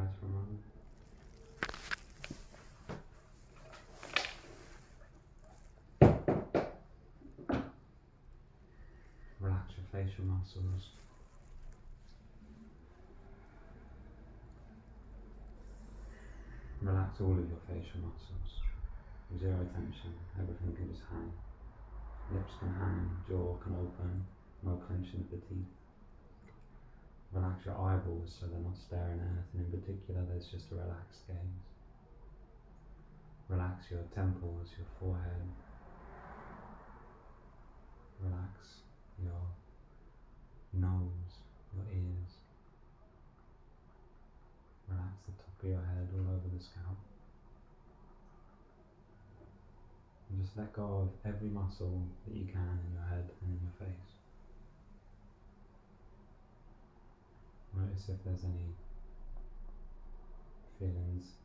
eyes for a moment. Relax your facial muscles. Relax all of your facial muscles. Zero tension, everything can just hang. Lips can hang, jaw can open, no clenching of the teeth. Relax your eyeballs so they're not staring at anything in particular, there's just a relaxed gaze. Relax your temples, your forehead. Relax your nose, your ears. Relax the top of your head all over the scalp. And just let go of every muscle that you can in your head and in your face. Notice if there's any feelings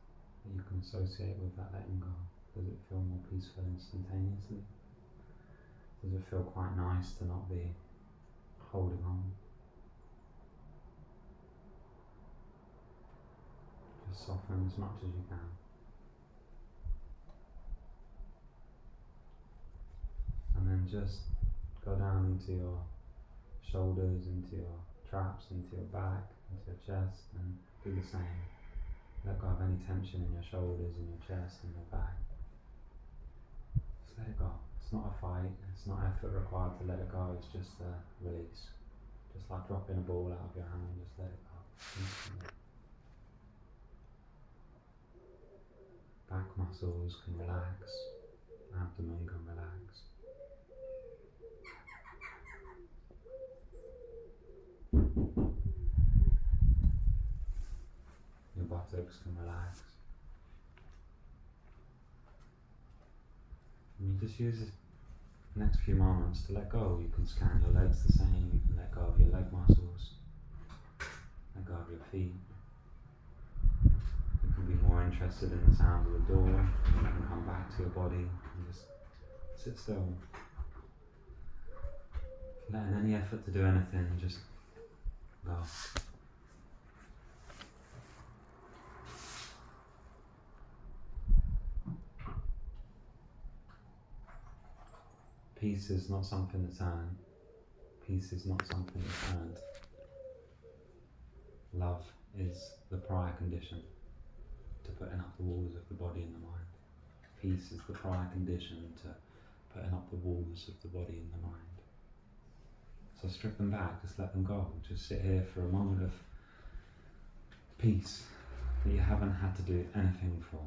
that you can associate with that letting go. Does it feel more peaceful instantaneously? Does it feel quite nice to not be holding on? Just soften as much as you can. And then just go down into your shoulders, into your traps, into your back, into your chest, and do the same. Let go of any tension in your shoulders, in your chest, in your back. Just let it go. It's not a fight, it's not effort required to let it go, it's just a release. Just like dropping a ball out of your hand, just let it go. Instantly. Back muscles can relax, abdomen can relax. Your buttocks can relax. And you just use the next few moments to let go. You can scan your legs the same, you can let go of your leg muscles, let go of your feet. You can be more interested in the sound of the door, you can come back to your body and just sit still. Letting any effort to do anything, just go. Peace is not something that's earned. Peace is not something that's earned. Love is the prior condition to putting up the walls of the body and the mind. Peace is the prior condition to putting up the walls of the body and the mind. So strip them back, just let them go. Just sit here for a moment of peace that you haven't had to do anything for.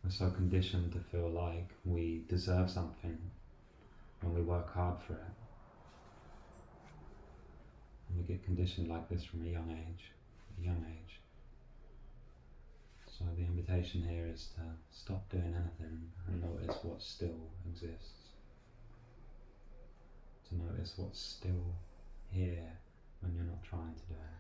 We're so conditioned to feel like we deserve something when we work hard for it. And we get conditioned like this from a young age. So the invitation here is to stop doing anything and notice what still exists. To notice what's still here when you're not trying to do anything.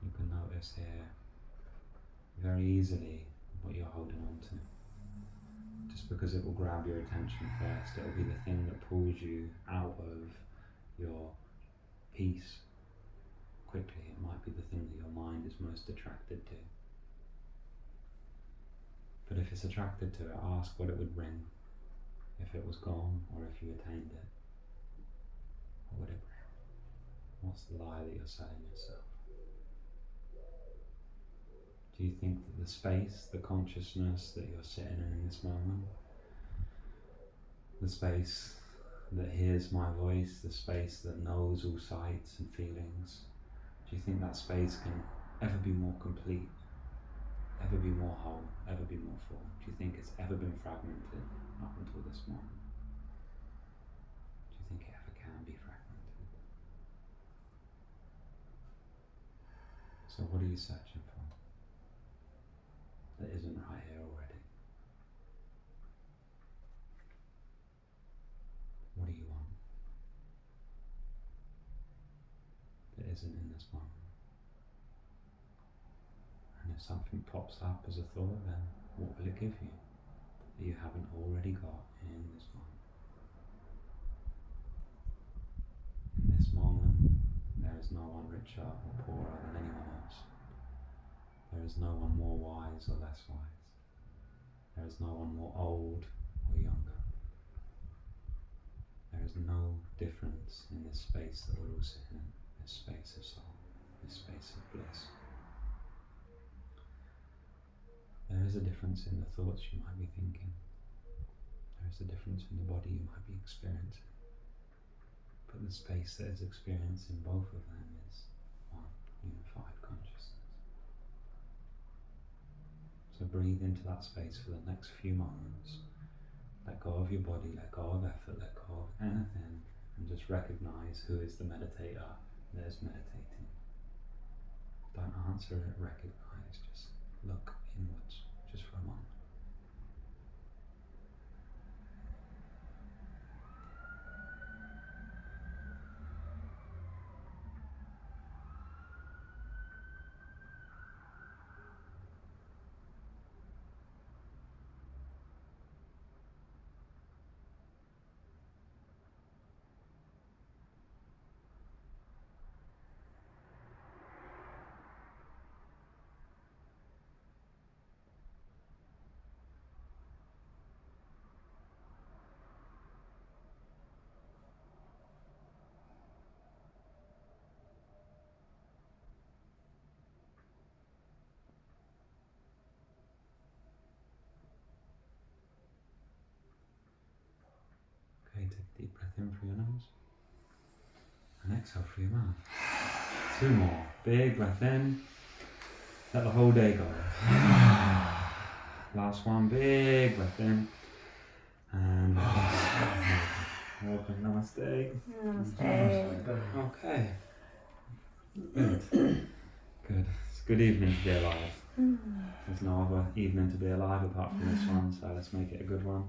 You can notice here very easily what you're holding on to. Just because it will grab your attention first, it will be the thing that pulls you out of your peace quickly. It might be the thing that your mind is most attracted to. But if it's attracted to it, ask what it would bring if it was gone or if you attained it. What would it bring? What's the lie that you're selling yourself? Do you think that the space, the consciousness that you're sitting in this moment, the space that hears my voice, the space that knows all sights and feelings, do you think that space can ever be more complete, ever be more whole, ever be more full? Do you think it's ever been fragmented up until this moment? Do you think it ever can be fragmented? So what are you searching for that isn't right here already? What do you want? isn't in this moment. And if something pops up as a thought, then what will it give you that you haven't already got in this moment? In this moment, there is no one richer or poorer than anyone else. There is no one more wise or less wise. There is no one more old or younger. There is no difference in this space that we're all sitting in, this space of soul, this space of bliss. There is a difference in the thoughts you might be thinking. There is a difference in the body you might be experiencing. But the space that is experienced in both of them is one unified consciousness. So breathe into that space for the next few moments. Let go of your body, let go of effort, let go of anything, and just recognize who is the meditator that is meditating. Don't answer it, recognize, just look inwards, just for a moment. Okay, take a deep breath in through your nose and exhale through your mouth. 2 more. Big breath in. Let the whole day go. Last one. Big breath in. And welcome. Namaste. Namaste. Okay. Good. Good. It's a good evening to be alive. There's no other evening to be alive apart from this one, so let's make it a good one.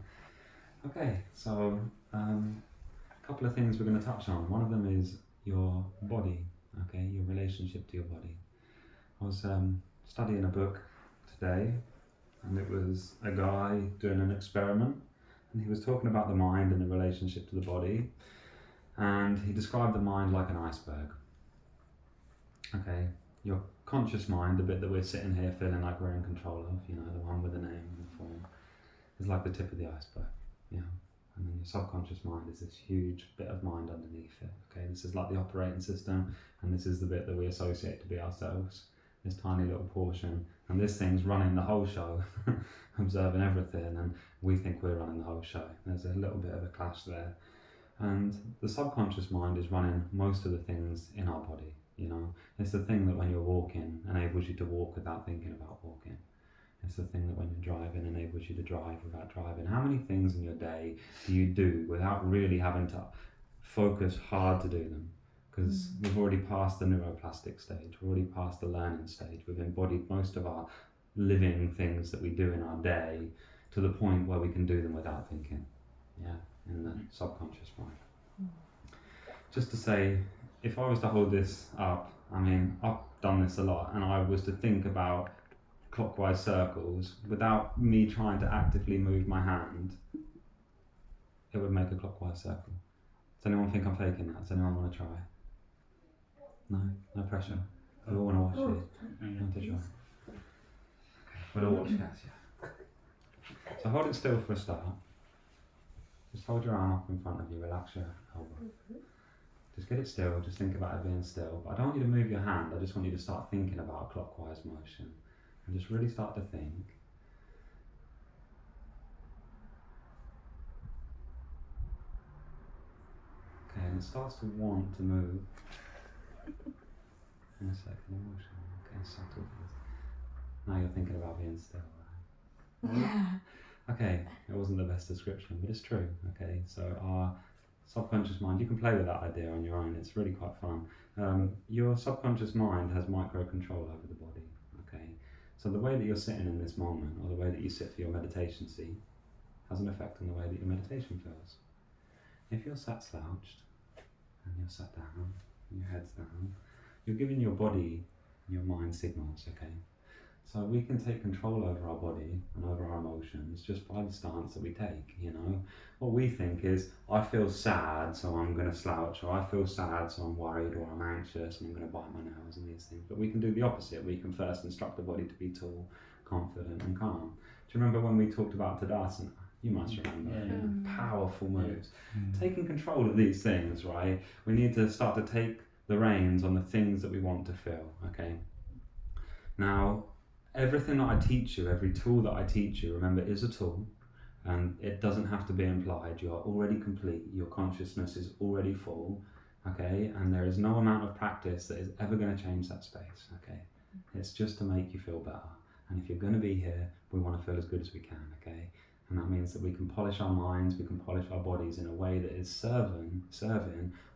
Okay, so a couple of things we're going to touch on. One of them is your body, okay, your relationship to your body. I was studying a book today, and it was a guy doing an experiment, and he was talking about the mind and the relationship to the body, and he described the mind like an iceberg. Okay, your conscious mind, the bit that we're sitting here feeling like we're in control of, you know, the one with the name and the form, is like the tip of the iceberg, yeah. And then your subconscious mind is this huge bit of mind underneath it. Okay, this is like the operating system, and this is the bit that we associate to be ourselves. This tiny little portion, and this thing's running the whole show, observing everything, and we think we're running the whole show. There's a little bit of a clash there. And the subconscious mind is running most of the things in our body, you know. It's the thing that when you're walking enables you to walk without thinking about walking. It's the thing that when you're driving enables you to drive without driving. How many things in your day do you do without really having to focus hard to do them? Because we've already passed the neuroplastic stage, we've already passed the learning stage, we've embodied most of our living things that we do in our day to the point where we can do them without thinking, yeah, in the subconscious mind. Just to say, if I was to hold this up, I mean, I've done this a lot, and I was to think about clockwise circles without me trying to actively move my hand, it would make a clockwise circle. Does anyone think I'm faking that? Does anyone want to try? No? No pressure? We all want to watch it. Want to try? Okay. We'll all watch cats, yeah. So hold it still for a start. Just hold your arm up in front of you, relax your elbow. Just get it still, just think about it being still. But I don't want you to move your hand, I just want you to start thinking about a clockwise motion. And just really start to think. Okay, and it starts to want to move. In a second, emotion. Okay, subtle. Now you're thinking about being still, right? Yeah. Okay, it wasn't the best description, but it's true. Okay, so our subconscious mind, you can play with that idea on your own, it's really quite fun. Your subconscious mind has micro control over the body. Okay, so the way that you're sitting in this moment, or the way that you sit for your meditation seat, has an effect on the way that your meditation feels. If you're sat slouched, and you're sat down, and your head's down, you're giving your body, your mind signals, okay? So we can take control over our body and over our emotions just by the stance that we take, you know. What we think is, I feel sad, so I'm going to slouch, or I feel sad, so I'm worried, or I'm anxious, and I'm going to bite my nails and these things. But we can do the opposite. We can first instruct the body to be tall, confident, and calm. Do you remember when we talked about Tadasana? You must remember. Powerful moves. Taking control of these things, right? We need to start to take the reins on the things that we want to feel, okay? Now, everything that I teach you, every tool that I teach you, remember, is a tool, and it doesn't have to be implied. You are already complete. Your consciousness is already full, okay? And there is no amount of practice that is ever going to change that space, okay? It's just to make you feel better. And if you're going to be here, we want to feel as good as we can, okay? And that means that we can polish our minds, we can polish our bodies in a way that is serving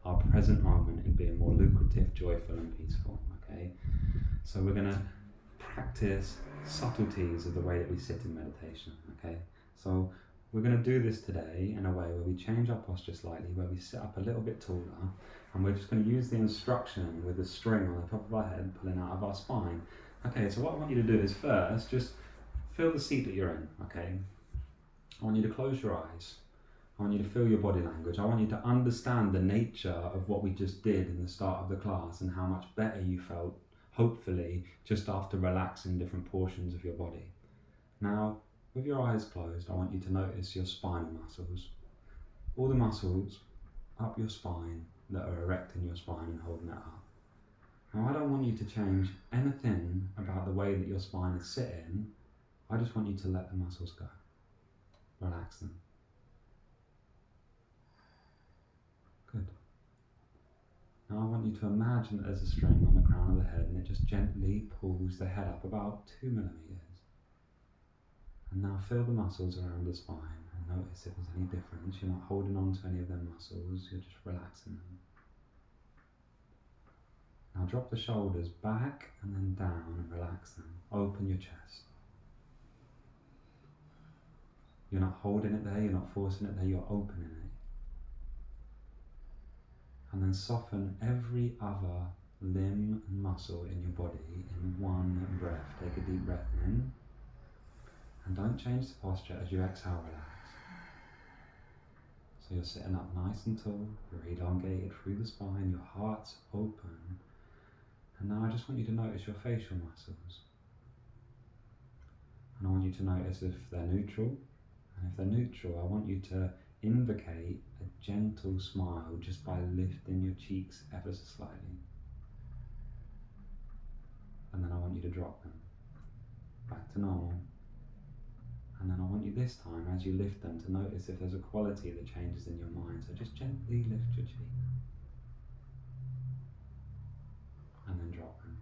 our present moment in being more lucrative, joyful, and peaceful, okay? So we're going to practice subtleties of the way that we sit in meditation, okay? So we're going to do this today in a way where we change our posture slightly, where we sit up a little bit taller, and we're just going to use the instruction with the string on the top of our head pulling out of our spine. Okay, so what I want you to do is first just feel the seat that you're in, okay? I want you to close your eyes. I want you to feel your body language. I want you to understand the nature of what we just did in the start of the class and how much better you felt, hopefully, just after relaxing different portions of your body. Now, with your eyes closed, I want you to notice your spinal muscles. All the muscles up your spine that are erecting your spine and holding it up. Now, I don't want you to change anything about the way that your spine is sitting. I just want you to let the muscles go. Relax them. Good. Now I want you to imagine that there's a string on the crown of the head and it just gently pulls the head up about 2 millimeters. And now feel the muscles around the spine and notice if there's any difference. You're not holding on to any of them muscles, you're just relaxing them. Now drop the shoulders back and then down and relax them. Open your chest. You're not holding it there, you're not forcing it there, you're opening it. And then soften every other limb and muscle in your body in one breath. Take a deep breath in. And don't change the posture as you exhale, relax. So you're sitting up nice and tall, you're elongated through the spine, your heart's open. And now I just want you to notice your facial muscles. And I want you to notice if they're neutral. And if they're neutral, I want you to indicate a gentle smile just by lifting your cheeks ever so slightly. And then I want you to drop them back to normal. And then I want you this time, as you lift them, to notice if there's a quality that changes in your mind. So just gently lift your cheek. And then drop them.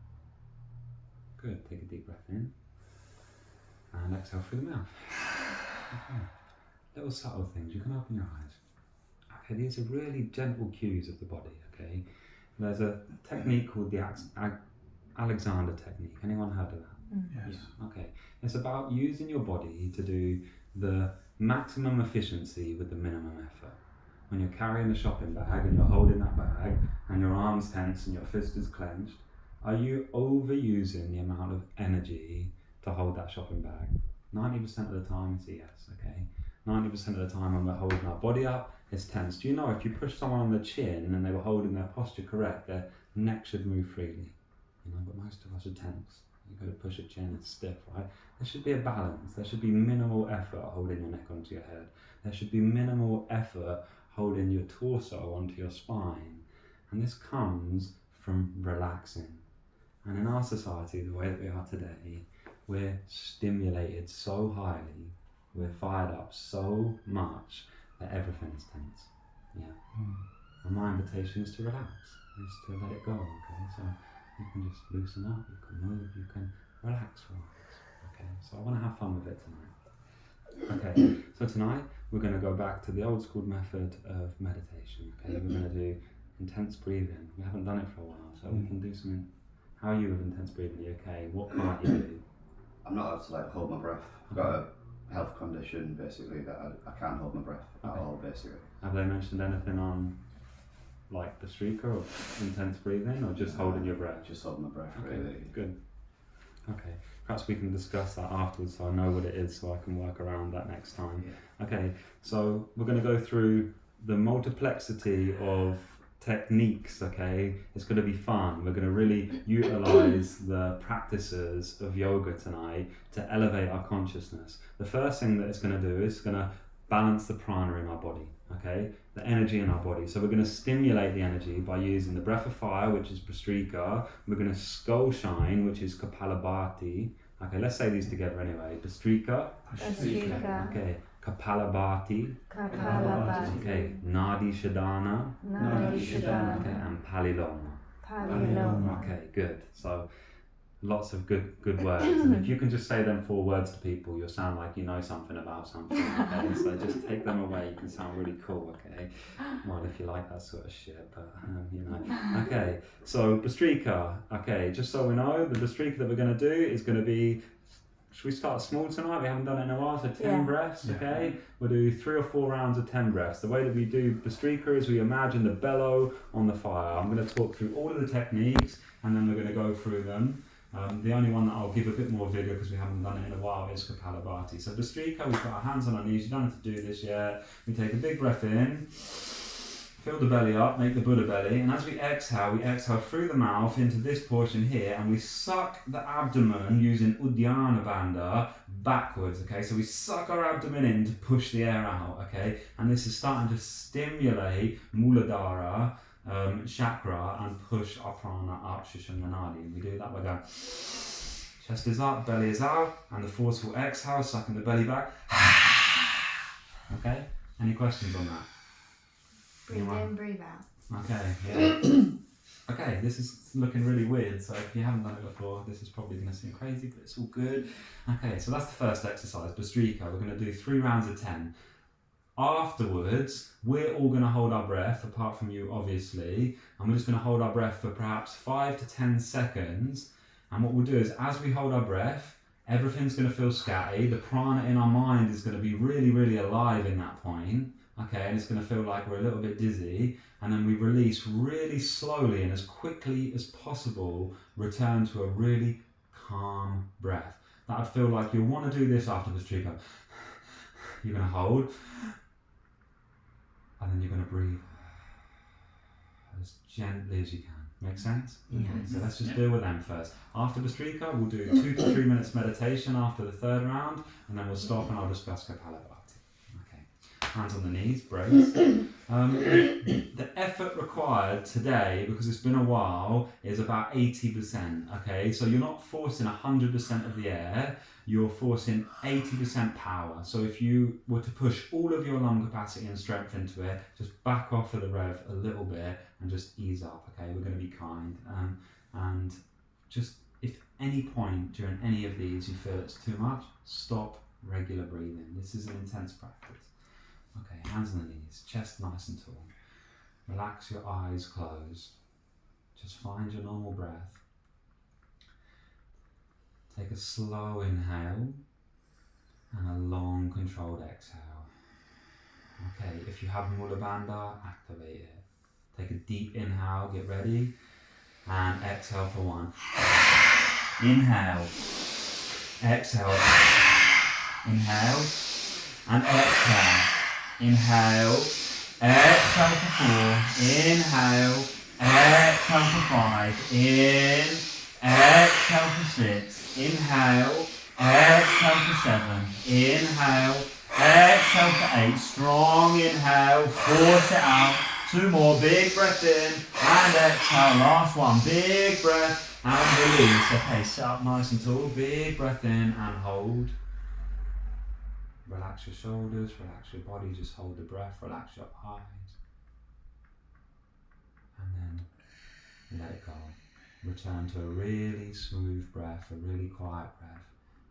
Good. Take a deep breath in. And exhale through the mouth. Okay. Little subtle things. You can open your eyes. Okay, these are really gentle cues of the body, okay? There's a technique called the Alexander technique. Anyone heard of that? Yes. Yeah. Okay. It's about using your body to do the maximum efficiency with the minimum effort. When you're carrying a shopping bag and you're holding that bag and your arm's tense and your fist is clenched, are you overusing the amount of energy to hold that shopping bag? 90% of the time it's a yes, okay? 90% of the time when we're holding our body up, it's tense. Do you know if you push someone on the chin and they were holding their posture correct, their neck should move freely? You know, but most of us are tense. You go to push a chin, it's stiff, right? There should be a balance. There should be minimal effort holding your neck onto your head. There should be minimal effort holding your torso onto your spine. And this comes from relaxing. And in our society, the way that we are today, we're stimulated so highly, we're fired up so much that everything's tense. Yeah. And my invitation is to relax, is to let it go, okay? So you can just loosen up, you can move, you can relax for once, okay? So I want to have fun with it tonight. Okay, so tonight we're going to go back to the old school method of meditation, okay? We're going to do intense breathing. We haven't done it for a while, so we can do something. How are you with intense breathing? Are you okay? What can't you do? I'm not able to like hold my breath. I've got a health condition basically that I can't hold my breath at all basically. Have they mentioned anything on like Bhastrika or intense breathing, or just holding your breath? Just holding my breath, Okay, really. good. Okay, perhaps we can discuss that afterwards so I know what it is so I can work around that next time. Yeah. Okay, so we're going to go through the multiplicity of techniques, okay? It's going to be fun. We're going to really utilize the practices of yoga tonight to elevate our consciousness. The first thing that it's going to do is going to balance the prana in our body, okay? The energy in our body. So we're going to stimulate the energy by using the breath of fire, which is Bhastrika. We're going to skull shine, which is Kapalabhati. Okay, let's say these together anyway. Bhastrika. Bhastrika. Okay. Kapalabhati. Kapalabhati. Okay. Nadi Shadana. Nadi Okay. Shadana. And Paliloma. Paliloma. Okay, good. So lots of good words. And if you can just say them 4 words to people, you'll sound like you know something about something. Okay, so just take them away. You can sound really cool. Okay, well, if you like that sort of shit, but you know. Okay, so Bhastrika. Okay, just so we know, the Bhastrika that we're going to do is going to be. Should we start small tonight? We haven't done it in a while, so 10 breaths, okay? We'll do 3 or 4 rounds of 10 breaths. The way that we do Bhastrika is we imagine the bellow on the fire. I'm going to talk through all of the techniques, and then we're going to go through them. The only one that I'll give a bit more vigour because we haven't done it in a while is Kapalabhati. So Bhastrika, we've got our hands on our knees. You don't have to do this yet. We take a big breath in, fill the belly up, make the Buddha belly, and as we exhale through the mouth into this portion here, and we suck the abdomen using Uddiyana Bandha backwards, okay? So we suck our abdomen in to push the air out, okay? And this is starting to stimulate Muladhara, chakra, and push our prana up, Shushumna Nadi. And we do that by going, chest is up, belly is out, and the forceful exhale, sucking the belly back. Okay? Any questions on that? Breathe in, breathe out. Okay, yeah. Okay, this is looking really weird, so if you haven't done it before, this is probably going to seem crazy, but it's all good. Okay, so that's the first exercise, Bhastrika. We're going to do 3 rounds of 10. Afterwards, we're all going to hold our breath, apart from you, obviously, and we're just going to hold our breath for perhaps 5 to 10 seconds. And what we'll do is, as we hold our breath, everything's going to feel scatty. The prana in our mind is going to be really, really alive in that point. Okay, and it's going to feel like we're a little bit dizzy, and then we release really slowly and as quickly as possible, return to a really calm breath. That would feel like you'll want to do this after Bhastrika. You're going to hold, and then you're going to breathe as gently as you can. Make sense? Yeah. Okay, so let's just deal with them first. After Bhastrika, we'll do 2 to 3 minutes meditation after the 3rd round, and then we'll stop and I'll discuss Kapalabhati. Hands on the knees, brace. The effort required today, because it's been a while, is about 80%. Okay, so you're not forcing 100% of the air, you're forcing 80% power. So if you were to push all of your lung capacity and strength into it, just back off of the rev a little bit and just ease up. Okay, we're going to be kind. And just if any point during any of these you feel it's too much, stop regular breathing. This is an intense practice. Okay, hands on the knees, chest nice and tall. Relax your eyes closed. Just find your normal breath. Take a slow inhale and a long controlled exhale. Okay, if you have Mula Bandha, activate it. Take a deep inhale, get ready, and exhale for 1. Inhale, exhale, inhale, and exhale. Inhale, exhale for 4, inhale, exhale for 5, in, exhale for 6, inhale, exhale for 7, inhale, exhale for 8, strong inhale, force it out, 2 more, big breath in, and exhale, last one, big breath, and release. Okay, sit up nice and tall, big breath in, and hold. Relax your shoulders, relax your body, just hold the breath, relax your eyes. And then let it go. Return to a really smooth breath, a really quiet breath,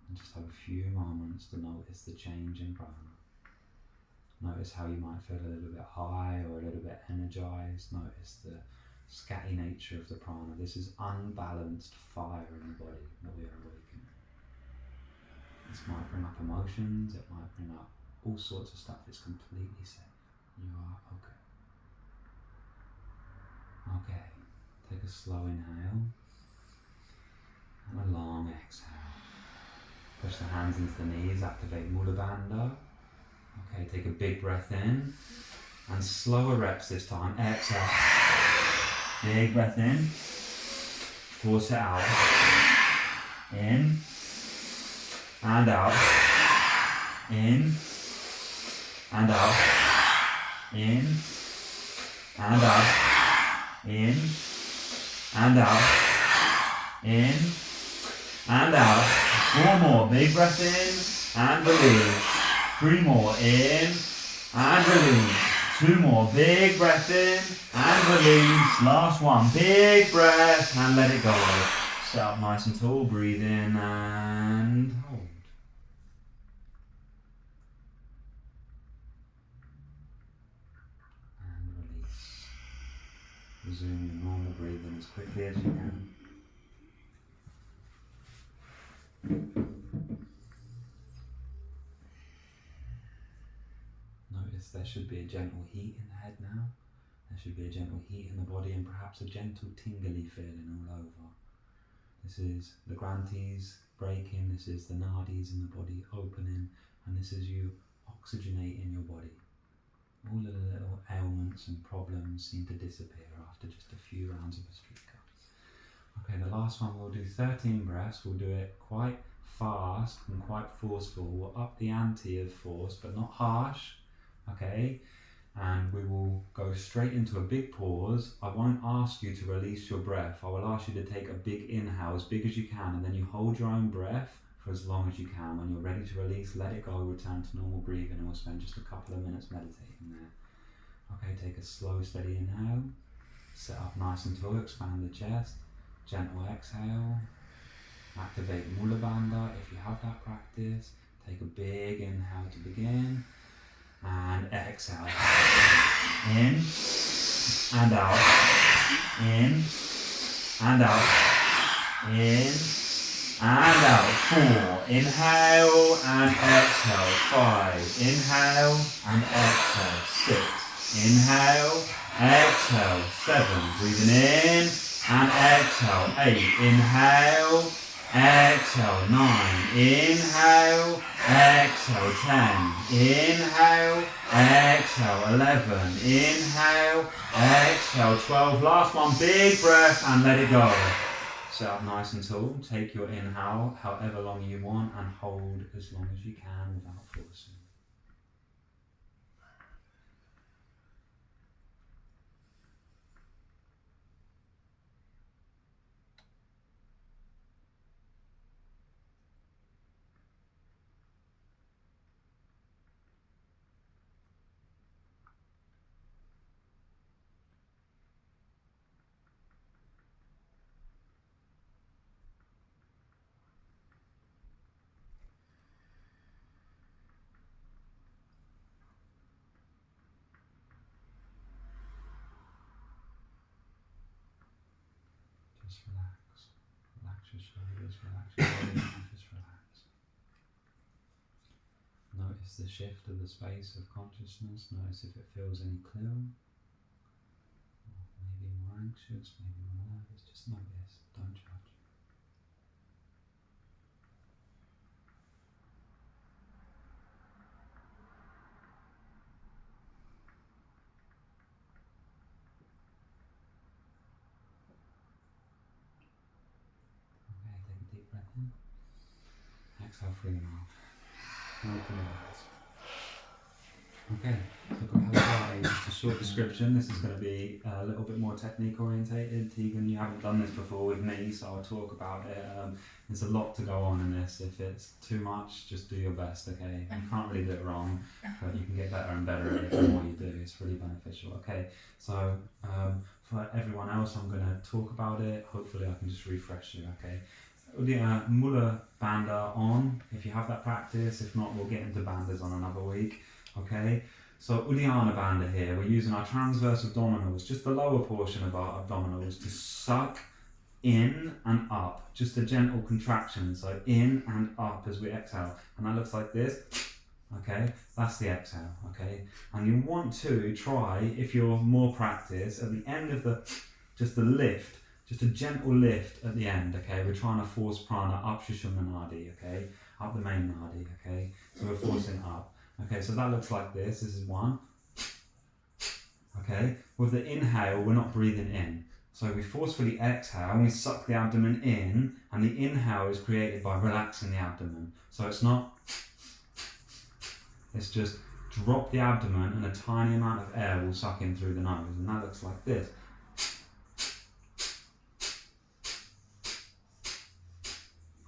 and just have a few moments to notice the change in prana. Notice how you might feel a little bit high or a little bit energized. Notice the scatty nature of the prana. This is unbalanced fire in the body that we are awakening. This might bring up emotions, it might bring up all sorts of stuff. It's completely safe. You are okay. a slow inhale and a long exhale. Push the hands into the knees, activate Mula Bandha. Okay, take a big breath in and slower reps this time. Exhale. Big breath in. Force it out. In and out. In and out. In and out. In and out. In and out. 4 more. Big breath in and release. 3 more. In and release. 2 more. Big breath in and release. Last one. Big breath and let it go. Sit up nice and tall. Breathe in and hold. And release. Resume your normal breathing as quickly as you can. Notice there should be a gentle heat in the head now. There should be a gentle heat in the body and perhaps a gentle tingly feeling all over. This is the granthis breaking, this is the nadis in the body opening, and this is you oxygenating your body. All of the little ailments and problems seem to disappear after just a few rounds of Bhastrika. Okay, the last one we'll do 13 breaths. We'll do it quite fast and quite forceful. We'll up the ante of force, but not harsh. Okay, and we will go straight into a big pause. I won't ask you to release your breath. I will ask you to take a big inhale, as big as you can, and then you hold your own breath for as long as you can. When you're ready to release, let it go, return to normal breathing, and we'll spend just a couple of minutes meditating there. Okay, take a slow, steady inhale. Sit up nice and tall, expand the chest. Gentle exhale. Activate Mula Bandha if you have that practice. Take a big inhale to begin. And exhale. In and out. In and out. In and out. 4. Inhale and exhale. 5. Inhale and exhale. 6. Inhale. Exhale. 7. Breathing in and exhale. 8. Inhale. Exhale. 9. Inhale. Exhale. 10. Inhale. Exhale. 11. Inhale. Exhale. 12. Last one. Big breath and let it go. Sit up nice and tall. Take your inhale however long you want and hold as long as you can without forcing. Just relax. Relax your shoulders, relax your body, and just relax. Notice the shift of the space of consciousness. Notice if it feels any clearer. Or maybe more anxious, maybe more nervous. Just notice. Don't judge. Okay, take a deep breath in. Exhale through your mouth. Open your eyes. Okay, so just a short description. This is going to be a little bit more technique orientated. Tegan, you haven't done this before with me, so I'll talk about it. There's a lot to go on in this. If it's too much, just do your best, okay? You can't really do it wrong, but you can get better and better at it the more you do. It's really beneficial, okay? So for everyone else, I'm going to talk about it. Hopefully I can just refresh you, okay? Mula Bandha on, if you have that practice. If not, we'll get into bandhas on another week. Okay, so Uddiyana Bandha here, we're using our transverse abdominals, just the lower portion of our abdominals, to suck in and up, just a gentle contraction, so in and up as we exhale, and that looks like this. Okay, that's the exhale. Okay, and you want to try, if you're more practiced, at the end of just the lift, Just a gentle lift at the end, okay? We're trying to force prana up Sushumna Nadi, okay? Up the main Nadi, okay? So we're forcing up. Okay, so that looks like this. This is one. Okay? With the inhale, we're not breathing in. So we forcefully exhale and we suck the abdomen in, and the inhale is created by relaxing the abdomen. So it's not, it's just drop the abdomen and a tiny amount of air will suck in through the nose, and that looks like this.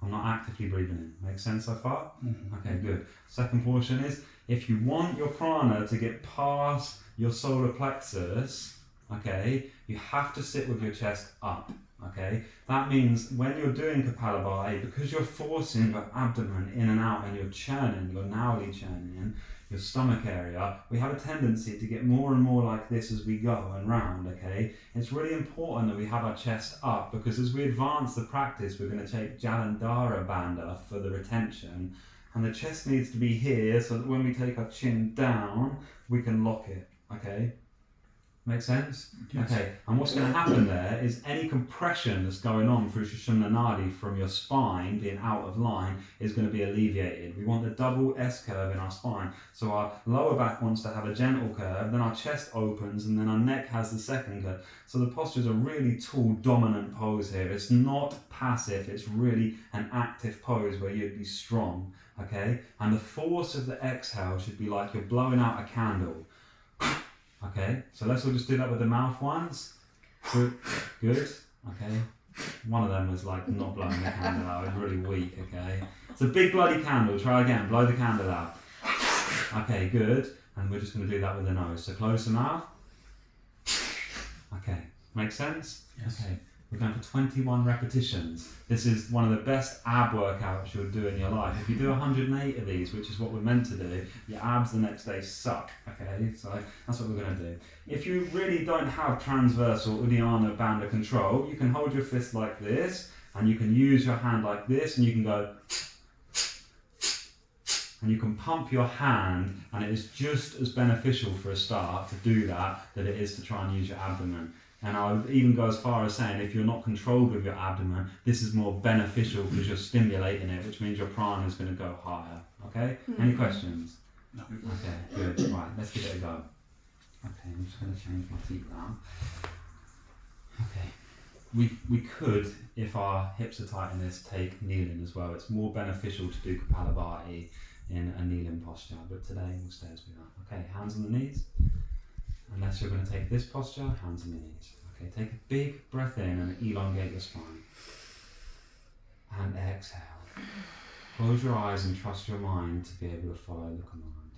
I'm not actively breathing in. Make sense so far? Mm-hmm. Okay, good. Second portion is, if you want your prana to get past your solar plexus, okay, you have to sit with your chest up, okay? That means when you're doing Kapalabhati, because you're forcing your abdomen in and out and you're churning, you're nauli churning, your stomach area, we have a tendency to get more and more like this as we go and round, okay? It's really important that we have our chest up, because as we advance the practice, we're going to take Jalandhara Bandha for the retention, and the chest needs to be here so that when we take our chin down, we can lock it, okay? Make sense? Yes. Okay, and what's going to happen there is any compression that's going on through Sushumna Nadi from your spine being out of line is going to be alleviated. We want the double S curve in our spine. So our lower back wants to have a gentle curve, then our chest opens, and then our neck has the second curve. So the posture is a really tall, dominant pose here. It's not passive, it's really an active pose where you'd be strong, okay? And the force of the exhale should be like you're blowing out a candle. Okay, so let's all just do that with the mouth once. Good, good. Okay, one of them was like not blowing the candle out, it was really weak, okay? It's a big bloody candle, try again, blow the candle out. Okay, good, and we're just going to do that with the nose. So close the mouth. Okay, make sense? Yes. Okay, we're going for 21 repetitions. This is one of the best ab workouts you'll do in your life. If you do 108 of these, which is what we're meant to do, your abs the next day suck, okay? So that's what we're going to do. If you really don't have transversal Uddiyana Bandha control, you can hold your fist like this, and you can use your hand like this, and you can go, and you can pump your hand, and it is just as beneficial for a start to do that than it is to try and use your abdomen. And I would even go as far as saying, if you're not controlled with your abdomen, this is more beneficial because you're stimulating it, which means your prana is going to go higher. Okay? Any questions? No. Okay, good. Right, let's give it a go. Okay, I'm just going to change my feet round. Okay. We could, if our hips are tight in this, take kneeling as well. It's more beneficial to do Kapalabhati in a kneeling posture, but today we'll stay as we are. Okay, hands on the knees. Unless you're going to take this posture, hands on your knees. Okay, take a big breath in and elongate your spine. And exhale. Close your eyes and trust your mind to be able to follow the command.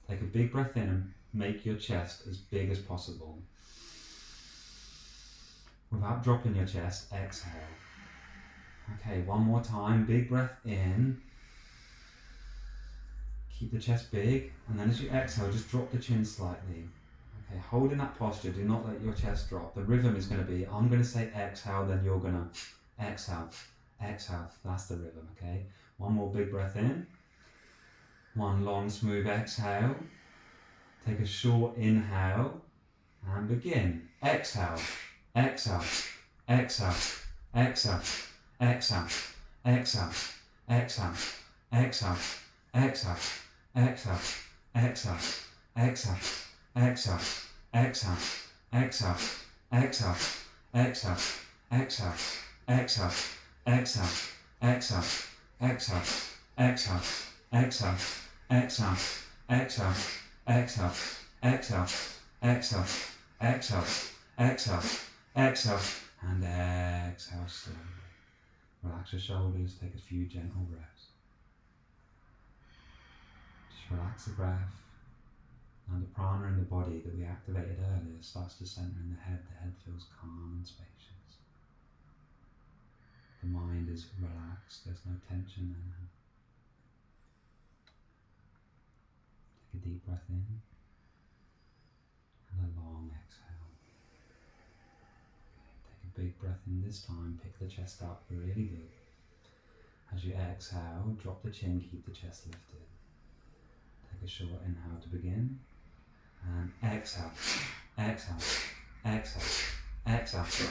Take a big breath in and make your chest as big as possible. Without dropping your chest, exhale. Okay, one more time. Big breath in. Keep the chest big, and then as you exhale, just drop the chin slightly. Okay, hold in that posture, do not let your chest drop. The rhythm is going to be, I'm going to say exhale, then you're going to exhale, exhale. That's the rhythm, okay? One more big breath in. One long, smooth exhale. Take a short inhale, and begin. Exhale, exhale, exhale, exhale, exhale, exhale, exhale, exhale, exhale, exhale, exhale, exhale. Exhale, exhale, exhale, exhale, exhale, exhale, exhale, exhale, exhale, exhale, exhale, exhale, exhale, exhale, exhale, exhale, exhale, exhale, exhale, exhale, and exhale slowly. Relax your shoulders, take a few gentle breaths. Just relax the breath. And the prana in the body that we activated earlier starts to center in the head. The head feels calm and spacious. The mind is relaxed, there's no tension there. Take a deep breath in and a long exhale. Take a big breath in this time, pick the chest up really big. As you exhale, drop the chin, keep the chest lifted. Take a short inhale to begin. And exhale, exhale, exhale, exhale,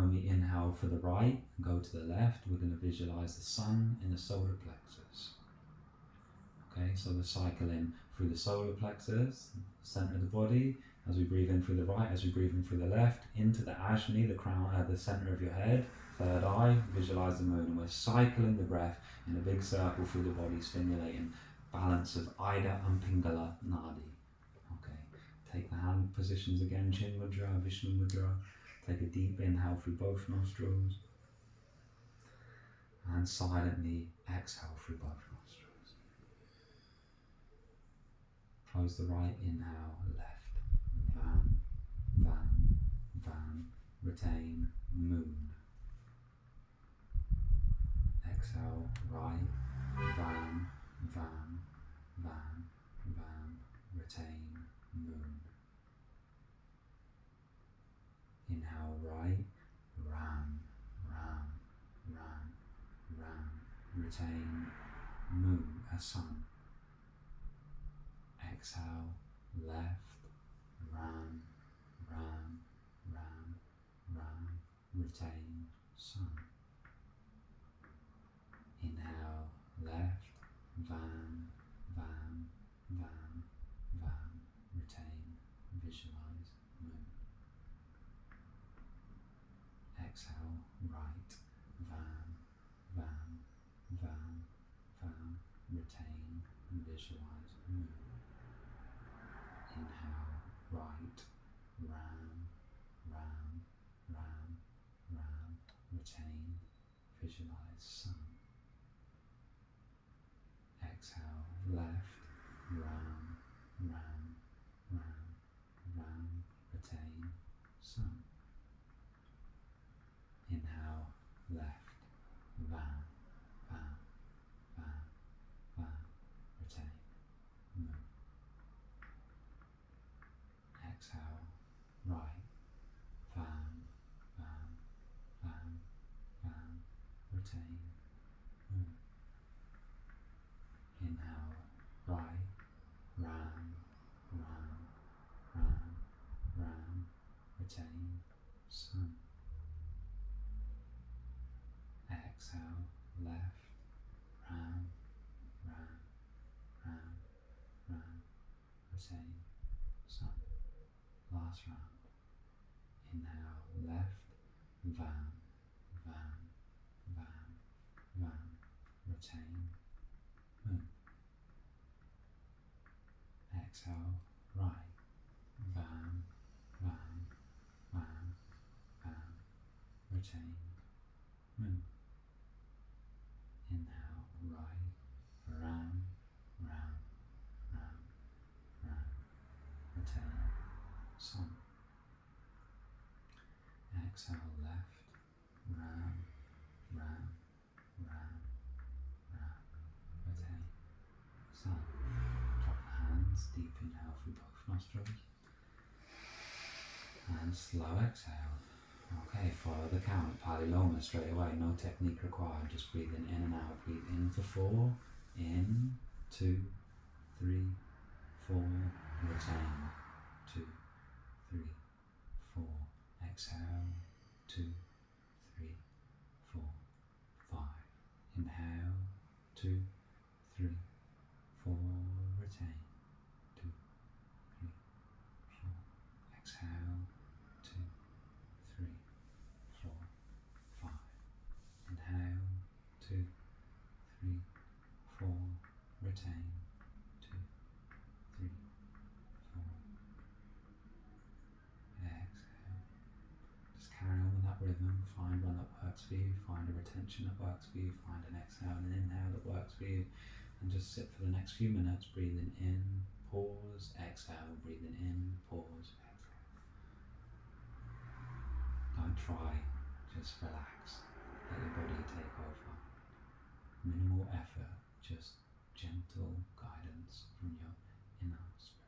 when we inhale for the right and go to the left, we're going to visualize the sun in the solar plexus. Okay, so we're cycling through the solar plexus, center of the body, as we breathe in through the right, as we breathe in through the left, into the Ajni, the crown, the center of your head, third eye, visualize the moon. And we're cycling the breath in a big circle through the body, stimulating balance of Ida and Pingala Nadi. Okay, take the hand positions again, Chin Mudra, Vishnu Mudra. Take a deep inhale through both nostrils and silently exhale through both nostrils. Close the right inhale, left, Vam, Vam, Vam, retain, moon. Exhale, right, Vam, Vam, Vam, Vam, retain, moon. Inhale, right, Ram, Ram, Ram, Ram, retain, moon, a sun. Exhale, left, Ram, Ram, Ram, Ram, retain, sun. Inhale, left, Vam, Vam, Vam, Vam, retain, visualize, moon. Exhale, right, Vam, Vam, Vam, Vam, retain, visualize, moon. Inhale, right, Ram, Ram, Ram, Ram, retain, visualize, sun. Exhale, left, Ram, Ram, Ram, Ram, retain, sun. Inhale, left, Vam, Vam, Vam, Vam, retain, moon. Exhale, right, Vam, Vam, Vam, Vam, retain, moon. Inhale, right, Ram, Ram, Ram, Ram, retain, sun. Exhale, left, Ram, Ram, Ram, Ram, retain, sun. Last round. Inhale, left, Vam, Vam, Vam, Vam, retain, moon. Exhale, right, Vam, Vam, Vam, Vam, retain, moon. Inhale, right, Ram, Ram, Ram, Ram, retain, sun. Exhale, left, Ram, Ram, Ram, Ram, retain, sun. Drop the hands, deep inhale through both nostrils and slow exhale. Okay, follow the count, Pali Loma straight away, no technique required, just breathing in and out. Breathe in for 4, in, 2, 3, 4, retain, 2, 3, 4, exhale, 2, 3, 4, 5, inhale, 2, 3, 4, retain, 2, 3, 4, exhale, 2, 3, 4, 5, inhale, 2, 3, 4, retain, 2, 3, 4, exhale. Just carry on with that rhythm, find one that works for you, find a retention that works for you, find an exhale and an inhale that works for you, and just sit for the next few minutes, breathing in, pause, exhale, breathing in, pause, exhale. Don't try, just relax, let your body take over. Minimal effort, just gentle guidance from your inner spirit.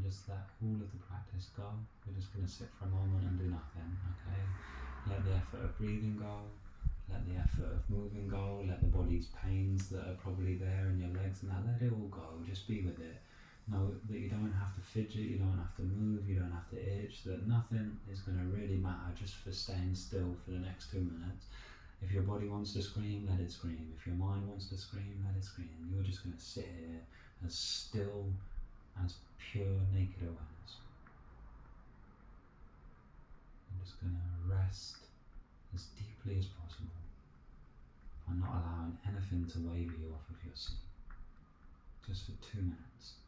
just let all of the practice go. We're just going to sit for a moment and do nothing, okay? Let the effort of breathing go. Let the effort of moving go. Let the body's pains that are probably there in your legs and that, let it all go. Just be with it. Know that you don't have to fidget, you don't have to move, you don't have to itch, that nothing is going to really matter just for staying still for the next 2 minutes. If your body wants to scream, let it scream. If your mind wants to scream, let it scream. You're just going to sit here as still as pure naked awareness. I'm just going to rest as deeply as possible by not allowing anything to waver you off of your seat. Just for 2 minutes.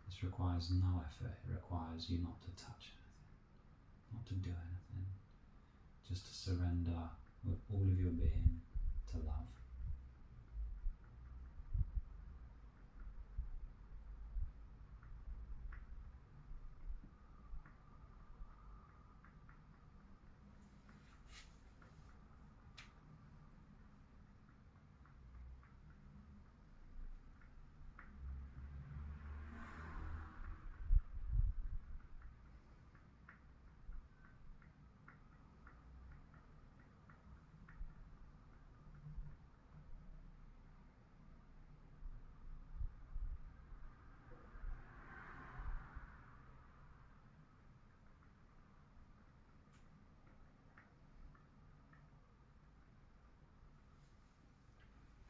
This requires no effort. It requires you not to touch anything, not to do anything. Just to surrender with all of your being to love.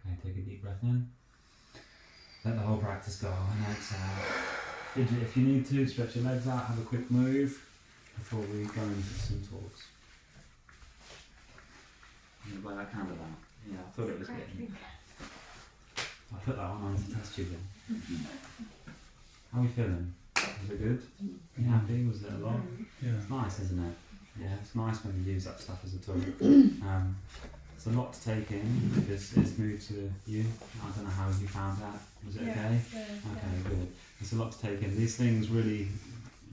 Okay, take a deep breath in. Let the whole practice go and exhale. Fidget if you need to, stretch your legs out, have a quick move before we go into some talks. I'm glad I candle out. Yeah, I thought it was getting. I put that one on to test you then. How are you feeling? Was it good? You happy? Was it a lot? Yeah. It's nice, isn't it? Yeah, it's nice when you use that stuff as a tool. It's a lot to take in because it's new to you. I don't know how you found that. Was it okay? Okay, good. It's a lot to take in. These things really,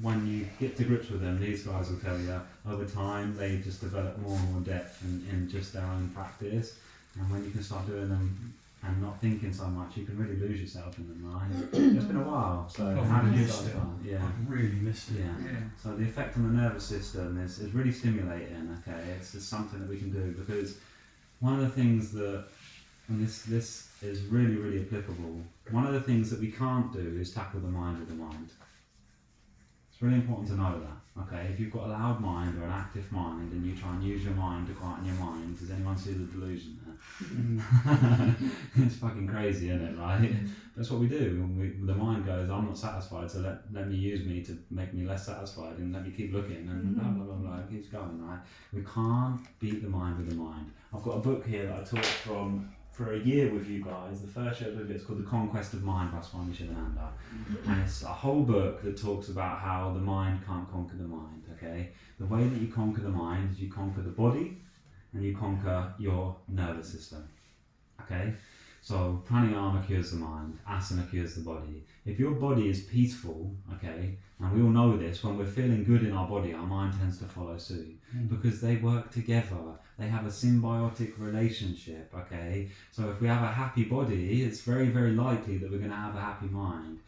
when you get to grips with them, these guys will tell you over time they just develop more and more depth in just their own practice. And when you can start doing them and not thinking so much, you can really lose yourself in them, right? It's been a while, so how did you start? Yeah. I really missed it. Yeah. So the effect on the nervous system is really stimulating, okay? It's just something that we can do because one of the things that, and this is really, really applicable, one of the things that we can't do is tackle the mind with the mind. It's really important to know that, okay? If you've got a loud mind or an active mind and you try and use your mind to quieten your mind, does anyone see the delusion there? It's fucking crazy, isn't it, right? That's what we do. The mind goes, I'm not satisfied, so let me use me to make me less satisfied and let me keep looking and blah, blah, blah, blah, it keeps going, right? We can't beat the mind with the mind. I've got a book here that I taught from for a year with you guys. The first show of it is called The Conquest of Mind by Swami Shivananda. And it's a whole book that talks about how the mind can't conquer the mind, okay? The way that you conquer the mind is you conquer the body and you conquer your nervous system, okay? So pranayama cures the mind, asana cures the body. If your body is peaceful, okay, and we all know this, when we're feeling good in our body, our mind tends to follow suit because they work together. They have a symbiotic relationship, okay? So if we have a happy body, it's very, very likely that we're going to have a happy mind.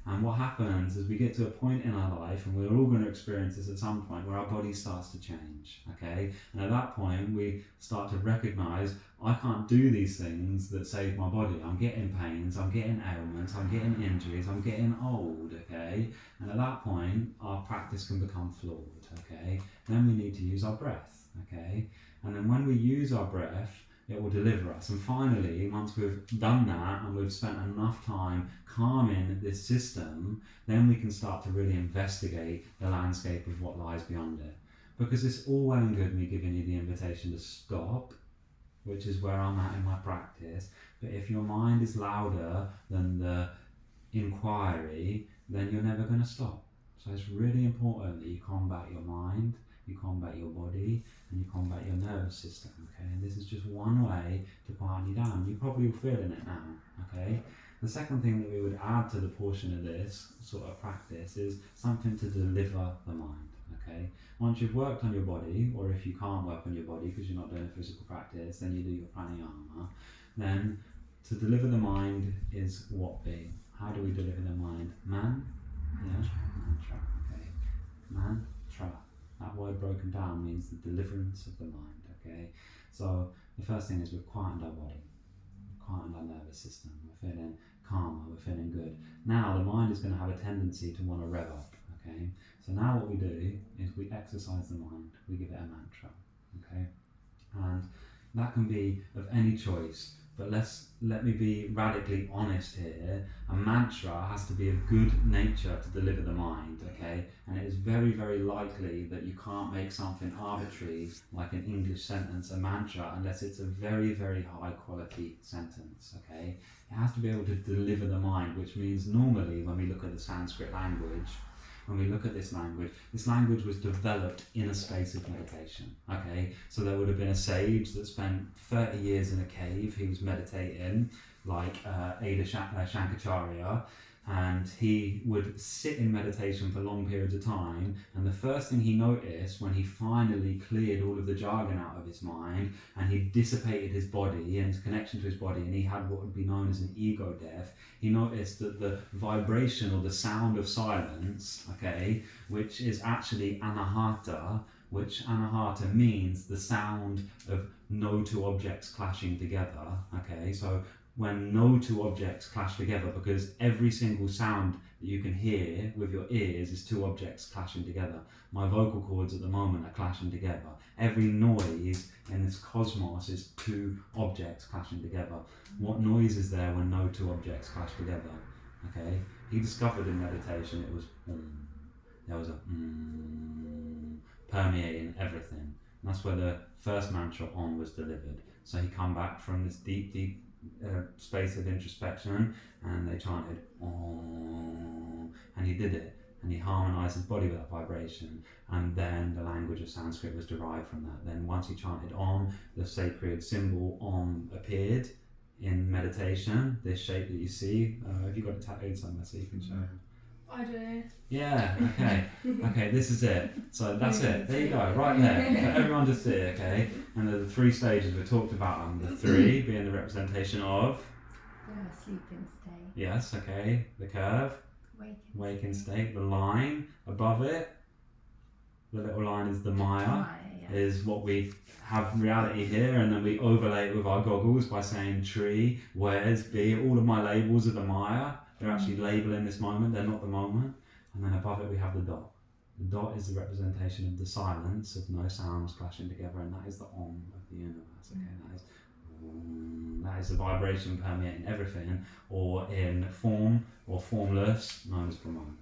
And what happens is we get to a point in our life, and we're all going to experience this at some point, where our body starts to change, okay? And at that point, we start to recognize, I can't do these things that save my body. I'm getting pains, I'm getting ailments, I'm getting injuries, I'm getting old, okay? And at that point, our practice can become flawed, okay? Then we need to use our breath, okay? And then when we use our breath, it will deliver us. And finally, once we've done that and we've spent enough time calming this system, then we can start to really investigate the landscape of what lies beyond it. Because it's all well and good me giving you the invitation to stop, which is where I'm at in my practice. But if your mind is louder than the inquiry, then you're never going to stop. So it's really important that you combat your mind, you combat your body, and you combat your nervous system, okay? And this is just one way to quieten you down. You're probably feeling it now, okay? The second thing that we would add to the portion of this sort of practice is something to deliver the mind, okay? Once you've worked on your body, or if you can't work on your body because you're not doing a physical practice, then you do your pranayama. Then to deliver the mind is what being? How do we deliver the mind? Man, Yeah, mantra. Okay, mantra. That word broken down means the deliverance of the mind. Okay, so the first thing is we've quietened our body, we've quietened our nervous system. We're feeling calmer, we're feeling good. Now the mind is going to have a tendency to want to rev up. Okay, so now what we do is we exercise the mind. We give it a mantra. Okay, and that can be of any choice. But let me be radically honest here. A mantra has to be of good nature to deliver the mind, okay? And it is very, very likely that you can't make something arbitrary like an English sentence a mantra unless it's a very, very high quality sentence, okay? It has to be able to deliver the mind, which means normally when we look at the Sanskrit language, when we look at this language was developed in a space of meditation. Okay, so there would have been a sage that spent 30 years in a cave. He was meditating, like Ada Shankaracharya, and he would sit in meditation for long periods of time. And the first thing he noticed when he finally cleared all of the jargon out of his mind and he dissipated his body and his connection to his body, and he had what would be known as an ego death, he noticed that the vibration or the sound of silence, okay, which is actually anahata, which anahata means the sound of no two objects clashing together, okay, so when no two objects clash together, because every single sound that you can hear with your ears is two objects clashing together. My vocal cords at the moment are clashing together. Every noise in this cosmos is two objects clashing together. What noise is there when no two objects clash together? Okay, he discovered in meditation it was there was a permeating everything. And that's where the first mantra Om was delivered. So he come back from this deep space of introspection, and they chanted Om, and he did it, and he harmonized his body with that vibration, and then the language of Sanskrit was derived from that. Then once he chanted Om, the sacred symbol Om appeared in meditation, this shape that you see. Have you got it tattooed somewhere so you can show it? I do. Yeah, okay. Okay, this is it. So that's it. There you go, right there. For everyone to see, okay? And the three stages we talked about them. The three being the representation of... Sleeping state. Yes, okay. The curve. Waking state. The line above it. The little line is the Maya. Is what we have reality here, and then we overlay it with our goggles by saying tree, where's, be. All of my labels are the Maya. They're actually labeling this moment, they're not the moment. And then above it we have the dot. The dot is the representation of the silence, of no sounds clashing together, and that is the Om of the universe. Okay, that is the vibration permeating everything, or in form or formless, known as Brahman.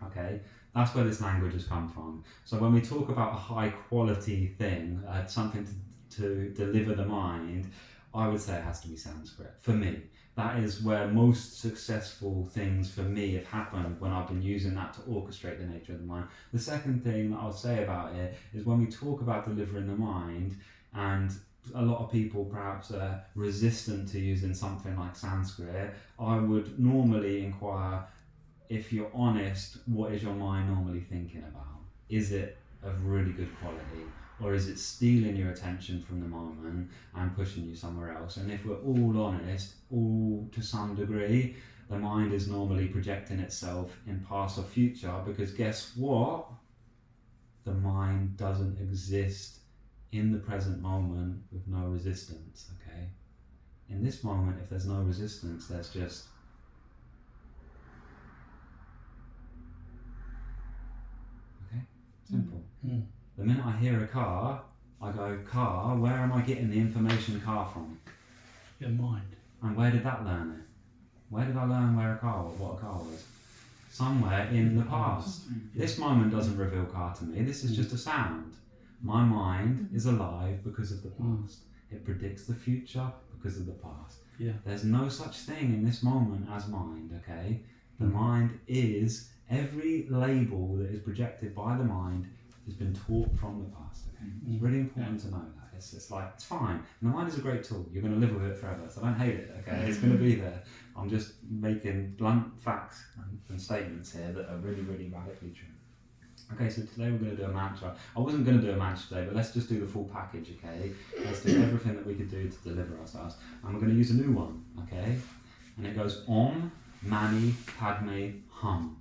Okay, that's where this language has come from. So when we talk about a high quality thing, something to deliver the mind, I would say it has to be Sanskrit, for me. That is where most successful things for me have happened when I've been using that to orchestrate the nature of the mind. The second thing that I'll say about it is when we talk about delivering the mind, and a lot of people perhaps are resistant to using something like Sanskrit, I would normally inquire, if you're honest, what is your mind normally thinking about? Is it of really good quality? Or is it stealing your attention from the moment and pushing you somewhere else? And if we're all honest, all to some degree, the mind is normally projecting itself in past or future, because guess what? The mind doesn't exist in the present moment with no resistance, okay? In this moment, if there's no resistance, there's just... Okay? Simple. Mm. The minute I hear a car, I go, car, where am I getting the information car from? Your mind. And where did that learn it? Where did I learn what a car was? Somewhere in the past. This moment doesn't reveal car to me, this is just a sound. My mind is alive because of the past. It predicts the future because of the past. Yeah. There's no such thing in this moment as mind, okay? The mind is, every label that is projected by the mind has been taught from the past, okay? It's really important to know that. It's like, it's fine. And the mind is a great tool. You're going to live with it forever, so don't hate it, okay? It's going to be there. I'm just making blunt facts and statements here that are really, really radically true. Okay, so today we're going to do a mantra. I wasn't going to do a mantra today, but let's just do the full package, okay? Let's do everything that we could do to deliver ourselves. And we're going to use a new one, okay? And it goes Om, Mani, Padme, Hum.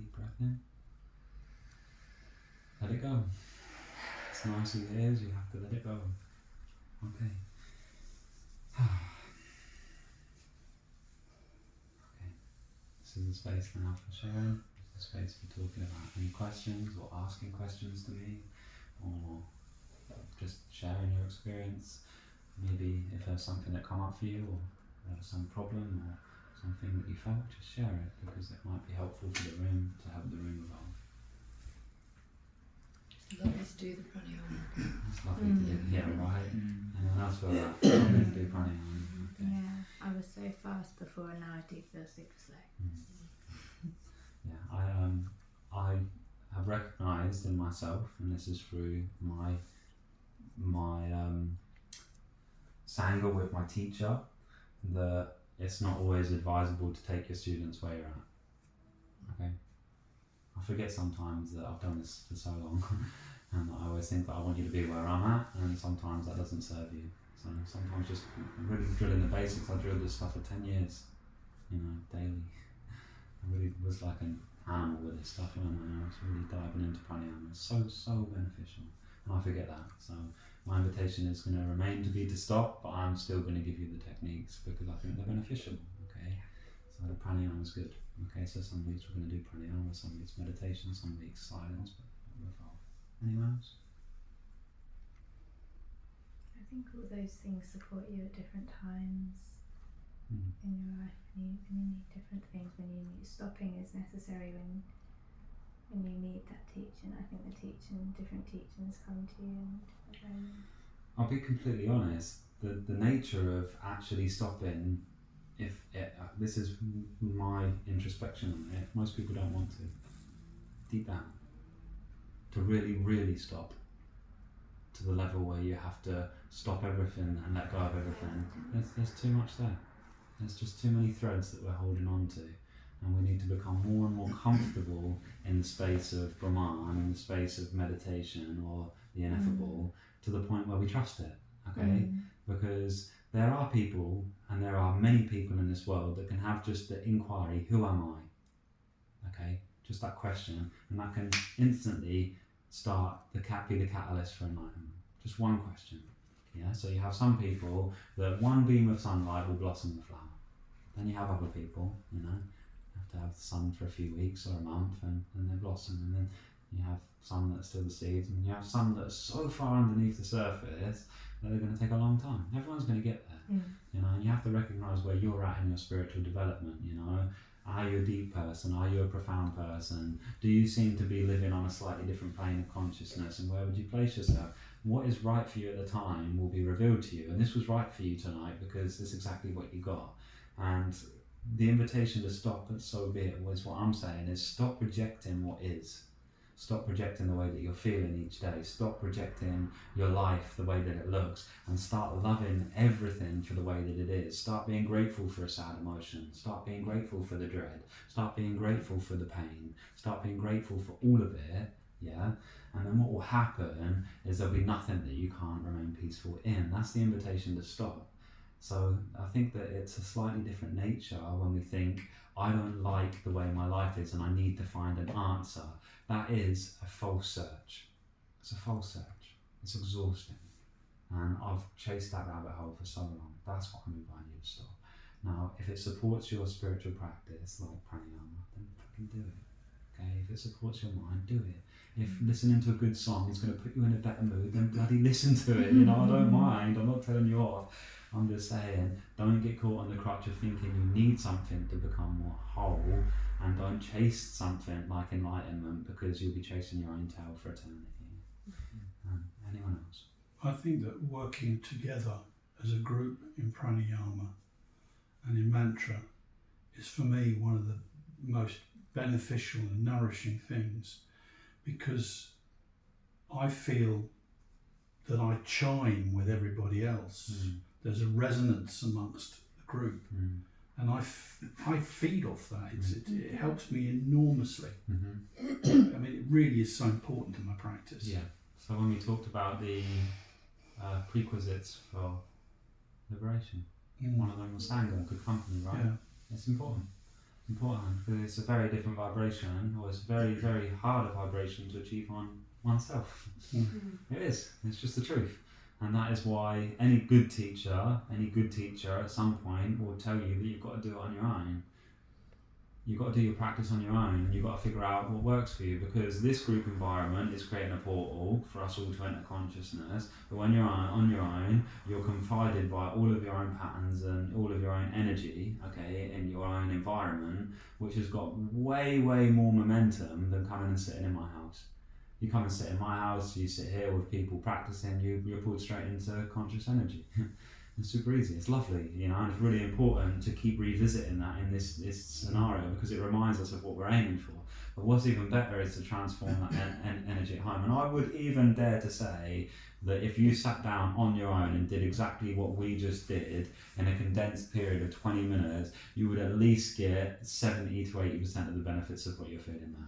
deep breath in. Let it go. As nice as it is, you have to let it go. Okay. Okay. This is the space now for sharing. The space for talking about any questions or asking questions to me, or just sharing your experience. Maybe if there's something that come up for you, or there was some problem or something that you felt, just share it, because it might be helpful for the room, to help the room evolve. It's lovely to do the pranayama. It's lovely to do, yeah, right? Anyone else feel that? It's lovely to do pranayama. Okay. Yeah, I was so fast before and now I do feel super slow. Yeah, I have recognised in myself, and this is through my sangha with my teacher, that it's not always advisable to take your students where you're at. Okay? I forget sometimes that I've done this for so long and I always think that I want you to be where I'm at, and sometimes that doesn't serve you. So sometimes just really drilling the basics. I drilled this stuff for 10 years, daily. I really was like an animal with this stuff, and I was really diving into pranayama. It's so beneficial, and I forget that. So my invitation is going to remain to be to stop, but I'm still going to give you the techniques because I think they're beneficial. Okay, so the pranayama is good. Okay, so some weeks we're going to do pranayama, some weeks meditation, some weeks silence, but we'll evolve. Anyone else? I think all those things support you at different times in your life, when you need different things. When you need stopping is necessary when you need that teaching. I think different teachings come to you in different ways. I'll be completely honest. The nature of actually stopping, this is my introspection on it. Most people don't want to. Deep down, to really, really stop to the level where you have to stop everything and let go of everything. There's too much there. There's just too many threads that we're holding on to, and we need to become more and more comfortable in the space of Brahman, in the space of meditation or the ineffable, to the point where we trust it. Okay, because there are people, and there are many people in this world that can have just the inquiry, who am I? Okay, just that question, and that can instantly be the catalyst for enlightenment. Just one question. Yeah, so you have some people that one beam of sunlight will blossom the flower. Then you have other people, you have to have the sun for a few weeks or a month and they blossom, and then you have some that are still the seeds, and you have some that are so far underneath the surface that they're going to take a long time. Everyone's going to get there, and you have to recognise where you're at in your spiritual development. Are you a deep person? Are you a profound person? Do you seem to be living on a slightly different plane of consciousness, and where would you place yourself? What is right for you at the time will be revealed to you, and this was right for you tonight because this is exactly what you got. And the invitation to stop, and so be it, was what I'm saying, is stop rejecting what is. Stop projecting the way that you're feeling each day. Stop projecting your life the way that it looks, and start loving everything for the way that it is. Start being grateful for a sad emotion. Start being grateful for the dread. Start being grateful for the pain. Start being grateful for all of it, yeah? And then what will happen is there'll be nothing that you can't remain peaceful in. That's the invitation to stop. So I think that it's a slightly different nature when we think, I don't like the way my life is and I need to find an answer. That is a false search. It's a false search. It's exhausting. And I've chased that rabbit hole for so long. That's what I'm inviting you to stop. Now, if it supports your spiritual practice, like pranayama, then fucking do it. Okay? If it supports your mind, do it. If listening to a good song is going to put you in a better mood, then bloody listen to it. I don't mind. I'm not telling you off. I'm just saying, don't get caught on the crutch of thinking you need something to become more whole, and don't chase something like enlightenment because you'll be chasing your own tail for eternity. Anyone else? I think that working together as a group in pranayama and in mantra is for me one of the most beneficial and nourishing things, because I feel that I chime with everybody else. There's a resonance amongst the group, and I feed off that. It helps me enormously. I mean, it really is so important to my practice. Yeah. So when we talked about the prerequisites for liberation, one of them was Sangha, good company, right? Yeah. It's important. important because it's a very different vibration, or it's a very, very hard a vibration to achieve on oneself. It is. It's just the truth. And that is why any good teacher at some point will tell you that you've got to do it on your own. You've got to do your practice on your own, and you've got to figure out what works for you, because this group environment is creating a portal for us all to enter consciousness. But when you're on your own, you're confided by all of your own patterns and all of your own energy, okay, in your own environment, which has got way, way more momentum than coming and sitting in my house. You come and sit in my house, you sit here with people practicing, you're pulled straight into conscious energy. It's super easy, it's lovely, you know, and it's really important to keep revisiting that in this scenario, because it reminds us of what we're aiming for. But what's even better is to transform that energy at home. And I would even dare to say that if you sat down on your own and did exactly what we just did in a condensed period of 20 minutes, you would at least get 70 to 80% of the benefits of what you're feeling now.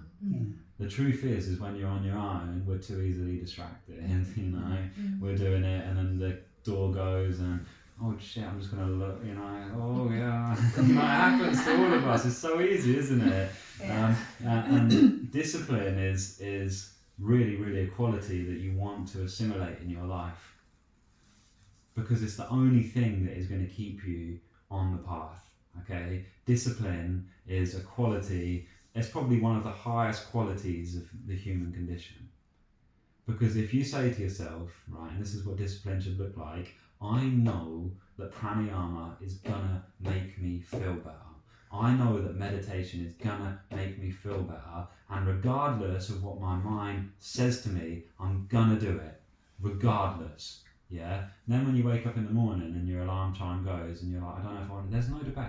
The truth is when you're on your own, we're too easily distracted, you know, we're doing it and then the door goes and oh shit, I'm just gonna look, you know, oh yeah, you know, it happens to all of us. It's so easy, isn't it? Yeah. And discipline is really, really a quality that you want to assimilate in your life, because it's the only thing that is going to keep you on the path. Okay, discipline is a quality. It's probably one of the highest qualities of the human condition. Because if you say to yourself, right, and this is what discipline should look like, I know that pranayama is gonna make me feel better. I know that meditation is gonna make me feel better, and regardless of what my mind says to me, I'm gonna do it, regardless. Yeah. And then when you wake up in the morning and your alarm chime goes and you're like, I don't know if I want. There's no debate.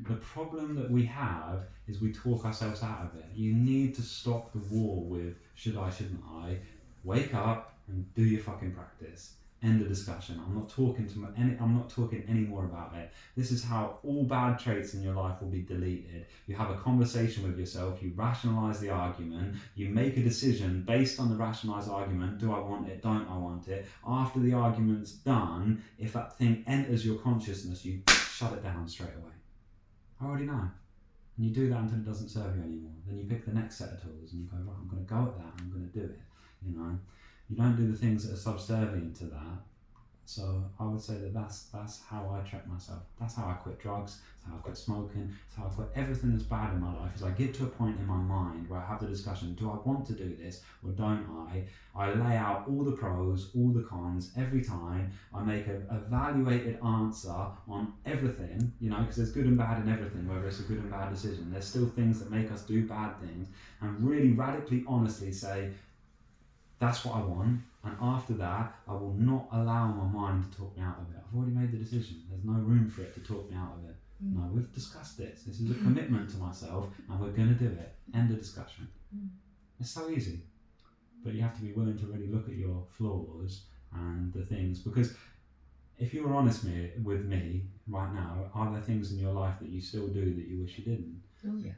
The problem that we have is we talk ourselves out of it. You need to stop the war with should I, shouldn't I. Wake up and do your fucking practice. End of discussion. I'm not talking any more about it. This is how all bad traits in your life will be deleted. You have a conversation with yourself, you rationalize the argument, you make a decision based on the rationalized argument. Do I want it? Don't I want it? After the argument's done, if that thing enters your consciousness, you shut it down straight away. I already know. And you do that until it doesn't serve you anymore. Then you pick the next set of tools and you go, right, I'm going to go at that, I'm going to do it. You know, you don't do the things that are subservient to that. So I would say that that's how I track myself. That's how I quit drugs. That's how I quit smoking. That's how I quit everything that's bad in my life. Is I get to a point in my mind where I have the discussion: do I want to do this or don't I? I lay out all the pros, all the cons every time. I make an evaluated answer on everything. You know, because there's good and bad in everything. Whether it's a good and bad decision, there's still things that make us do bad things. And really radically, honestly say, that's what I want, and after that, I will not allow my mind to talk me out of it. I've already made the decision. There's no room for it to talk me out of it. No, we've discussed this. This is a commitment to myself, and we're going to do it. End of discussion. It's so easy. But you have to be willing to really look at your flaws and the things, because if you were honest with me right now, are there things in your life that you still do that you wish you didn't? Oh yeah.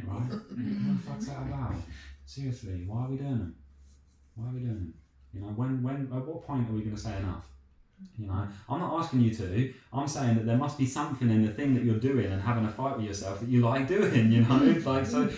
Right? What the fuck's that about? Seriously, why are we doing them? Why are we doing it? You know, at what point are we going to say enough? You know, I'm not asking you to. I'm saying that there must be something in the thing that you're doing and having a fight with yourself that you like doing. You know, like so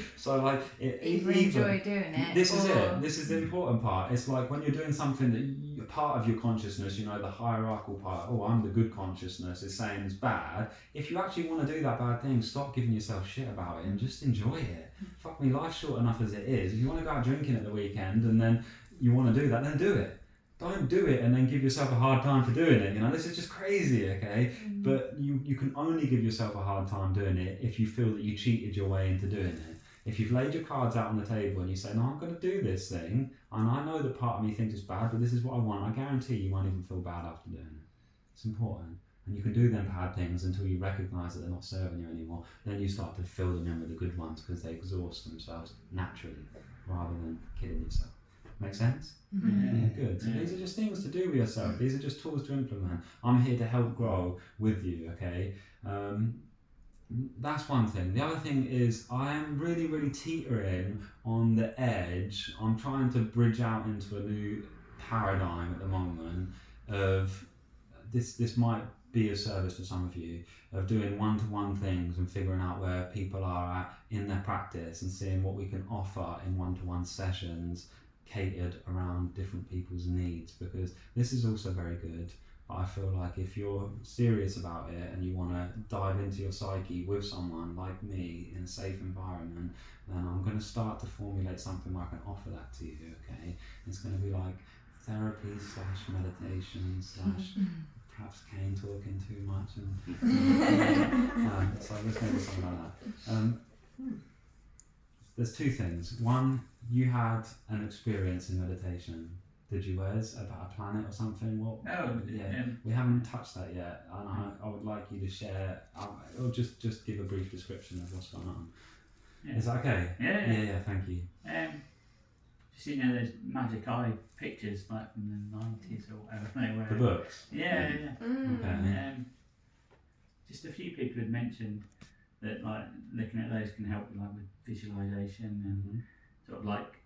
like Either enjoy doing it. This is it. This is the important part. It's like when you're doing something that you're part of your consciousness. You know, the hierarchical part. Oh, I'm the good consciousness is saying it's bad. If you actually want to do that bad thing, stop giving yourself shit about it and just enjoy it. Fuck me, life's short enough as it is. If you want to go out drinking at the weekend and then you want to do that, then do it. Don't do it and then give yourself a hard time for doing it. You know, this is just crazy, okay? But you can only give yourself a hard time doing it if you feel that you cheated your way into doing it. If you've laid your cards out on the table and you say, no, I'm going to do this thing, and I know that part of me thinks it's bad, but this is what I want, I guarantee you won't even feel bad after doing it. It's important. And you can do them bad things until you recognise that they're not serving you anymore. Then you start to fill them in with the good ones because they exhaust themselves naturally rather than kidding yourself. Make sense? Yeah, good. So these are just things to do with yourself. These are just tools to implement. I'm here to help grow with you, okay? That's one thing. The other thing is I am really, really teetering on the edge. I'm trying to bridge out into a new paradigm at the moment of this might be of service to some of you, of doing one-to-one things and figuring out where people are at in their practice and seeing what we can offer in one-to-one sessions catered around different people's needs, because this is also very good. But I feel like if you're serious about it and you want to dive into your psyche with someone like me in a safe environment, then I'm going to start to formulate something where I can offer that to you, okay? It's going to be like therapy / meditation / perhaps Kane talking too much. And, so there's going to be something like that. There's two things. One, you had an experience in meditation. Did you, Wes, about a planet or something? Well, we haven't touched that yet, and I would like you to share, or just give a brief description of what's going on. Yeah. Is that okay? Yeah, thank you. Just those magic eye pictures like from the 90s or whatever. Where the books? Yeah. Okay. Just a few people had mentioned that like looking at those can help with visualization and sort of like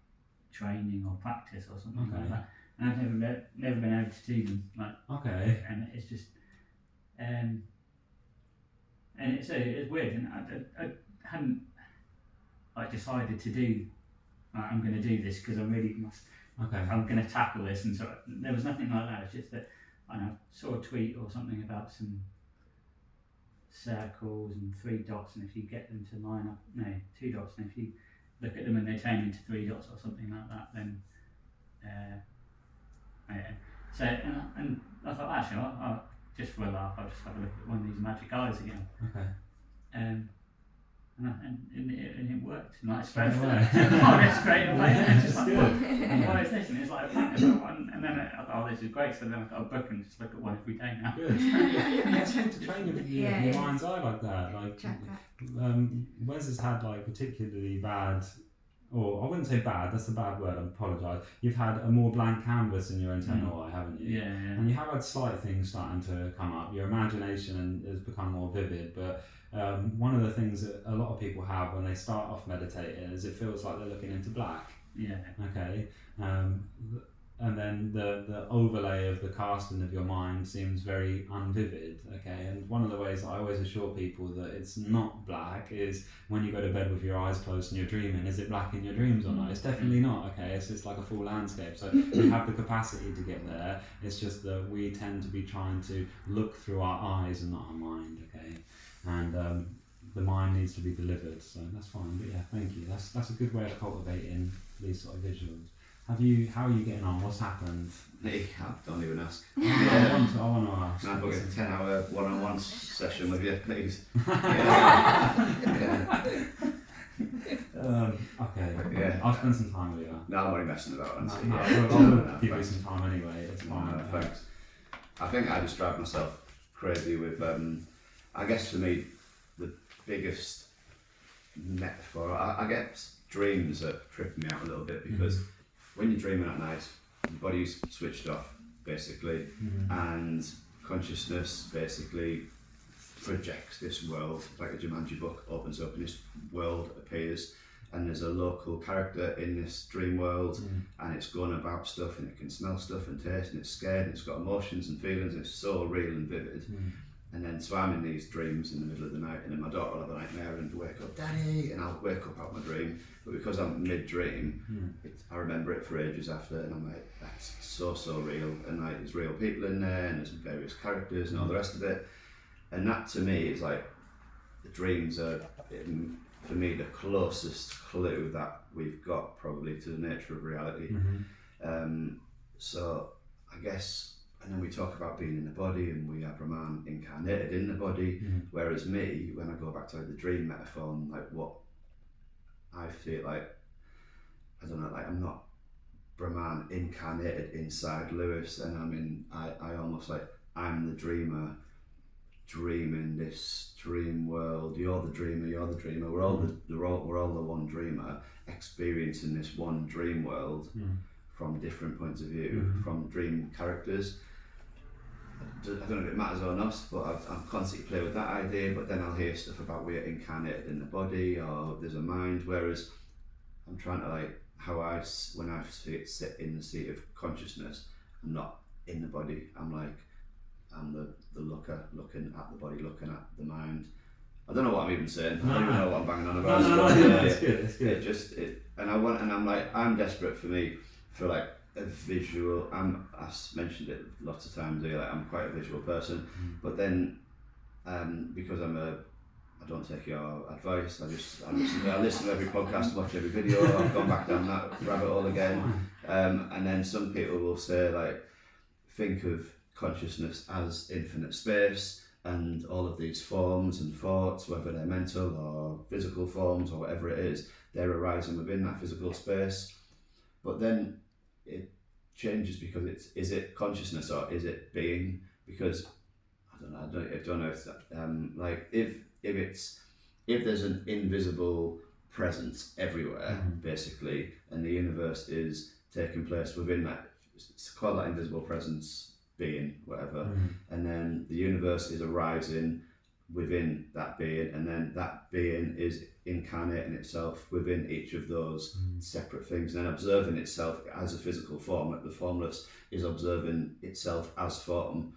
training or practice or something like that. And I've never been able to do them. And it's just and it's weird, and I hadn't decided to do. I'm going to do this because I really must. I'm going to tackle this, and so there was nothing like that. It's just that I saw a tweet or something about some circles and 3 dots, and if you get them to line up, 2 dots, and if you look at them and they turn into 3 dots or something like that, then so and I thought actually I'll just for a laugh I'll just have a look at one of these magic eyes again. And it worked. Straight away. Straight away. And just like, what is this? And it's like a planet one. And then I thought, this is great. So then I got a book and just look at one every day now. Good. It's good to train your mind's eye like that. Wes has had particularly bad, or I wouldn't say bad, that's a bad word, I apologise. You've had a more blank canvas in your internal eye, haven't you? Yeah. And you have had slight things starting to come up. Your imagination has become more vivid, but one of the things that a lot of people have when they start off meditating is it feels like they're looking into black. Yeah. Okay. And then the overlay of the casting of your mind seems very unvivid. Okay. And one of the ways that I always assure people that it's not black is when you go to bed with your eyes closed and you're dreaming, is it black in your dreams or not? It's definitely not. Okay. It's like a full landscape. So you have the capacity to get there. It's just that we tend to be trying to look through our eyes and not our mind. Okay. And the mind needs to be delivered, so that's fine. But yeah, thank you. That's a good way of cultivating these sort of visuals. How are you getting on? What's happened? Don't even ask. I want to ask. Can I book a 10-hour one-on-one session with you, please? Okay. Yeah. I'll spend some time with you. No, I'm only messing about. I'll give you some time anyway. It's fine. Thanks. I think I just drive myself crazy with. I guess for me, the biggest metaphor, I get dreams that trip me out a little bit because when you're dreaming at night, your body's switched off basically, and consciousness basically projects this world, like a Jumanji book opens up and this world appears, and there's a local character in this dream world, and it's going about stuff, and it can smell stuff and taste, and it's scared, and it's got emotions and feelings, and it's so real and vivid. And then so I'm in these dreams in the middle of the night, and then my daughter will have a nightmare and wake up, Daddy, and I'll wake up out of my dream. But because I'm mid-dream, I remember it for ages after, and I'm like, that's so real, and like there's real people in there, and there's various characters and all the rest of it. And that to me is like, the dreams are, for me, the closest clue that we've got probably to the nature of reality. So I guess. And then we talk about being in the body, and we are Brahman incarnated in the body. Whereas me, when I go back to the dream metaphor, and like what I feel like, I don't know, like I'm not Brahman incarnated inside Lewis, and I almost like I'm the dreamer, dreaming this dream world. You're the dreamer. We're all we're all the one dreamer, experiencing this one dream world from different points of view, from dream characters. I don't know if it matters or not, but I'm constantly playing with that idea, but then I'll hear stuff about we're incarnated in the body, or there's a mind, whereas I'm trying to when I sit in the seat of consciousness, I'm not in the body, I'm like I'm the looker, looking at the body, looking at the mind. I don't know what I'm even saying. No, I don't even no. know what I'm banging on No, about. no, it's good. It's good. It just and I'm like, I'm desperate for like a visual. I mentioned it lots of times. Like, I'm quite a visual person, but then because I don't take your advice. I listen to every podcast, watch every video. I've gone back down that rabbit hole again. And then some people will say, like, think of consciousness as infinite space, and all of these forms and thoughts, whether they're mental or physical forms or whatever it is, they're arising within that physical space. But then it changes, because is it consciousness or is it being? Because I don't know if that, like if there's an invisible presence everywhere, basically, and the universe is taking place within that, it's called that invisible presence, being, whatever, and then the universe is arising within that being, and then that being is incarnating itself within each of those separate things, and then observing itself as a physical form, like the formless is observing itself as form.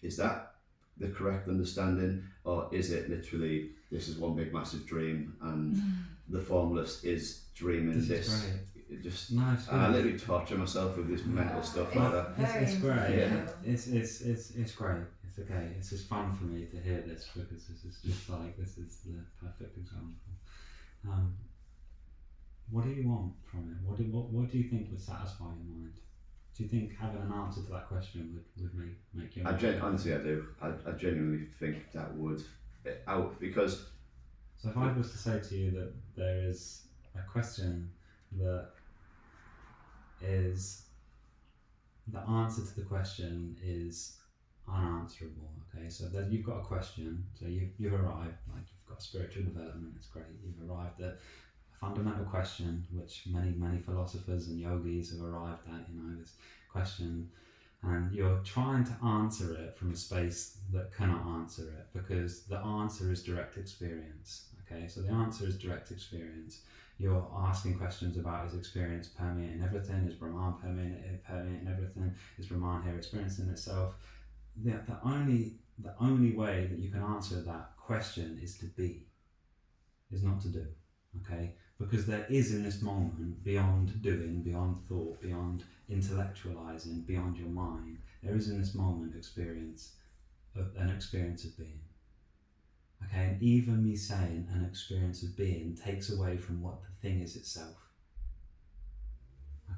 Is that the correct understanding, or is it literally this is one big massive dream and the formless is dreaming this? Just nice. I literally torture myself with this mental stuff like that. It's great. Yeah. It's great. It's okay. It's just fun for me to hear this, because this is just like, this is the perfect example. What do you want from it? What do you think would satisfy your mind? Do you think having an answer to that question would make you? Honestly, I do. I genuinely think that would out, because. So if I was to say to you that there is a question that is, the answer to the question is unanswerable. Okay, so you've got a question, so you've arrived, like you've got spiritual development. It's great. You've arrived at a fundamental question, which many philosophers and yogis have arrived at. This question, and you're trying to answer it from a space that cannot answer it, because the answer is direct experience. Okay, so the answer is direct experience. You're asking questions about, is experience permeating everything? Is Brahman permeating everything? Is Brahman here experiencing itself? The only way that you can answer that question is to be, is not to do. Okay, because there is in this moment, beyond doing, beyond thought, beyond intellectualizing, beyond your mind, there is in this moment an experience of being. Okay, and even me saying an experience of being takes away from what the thing is itself.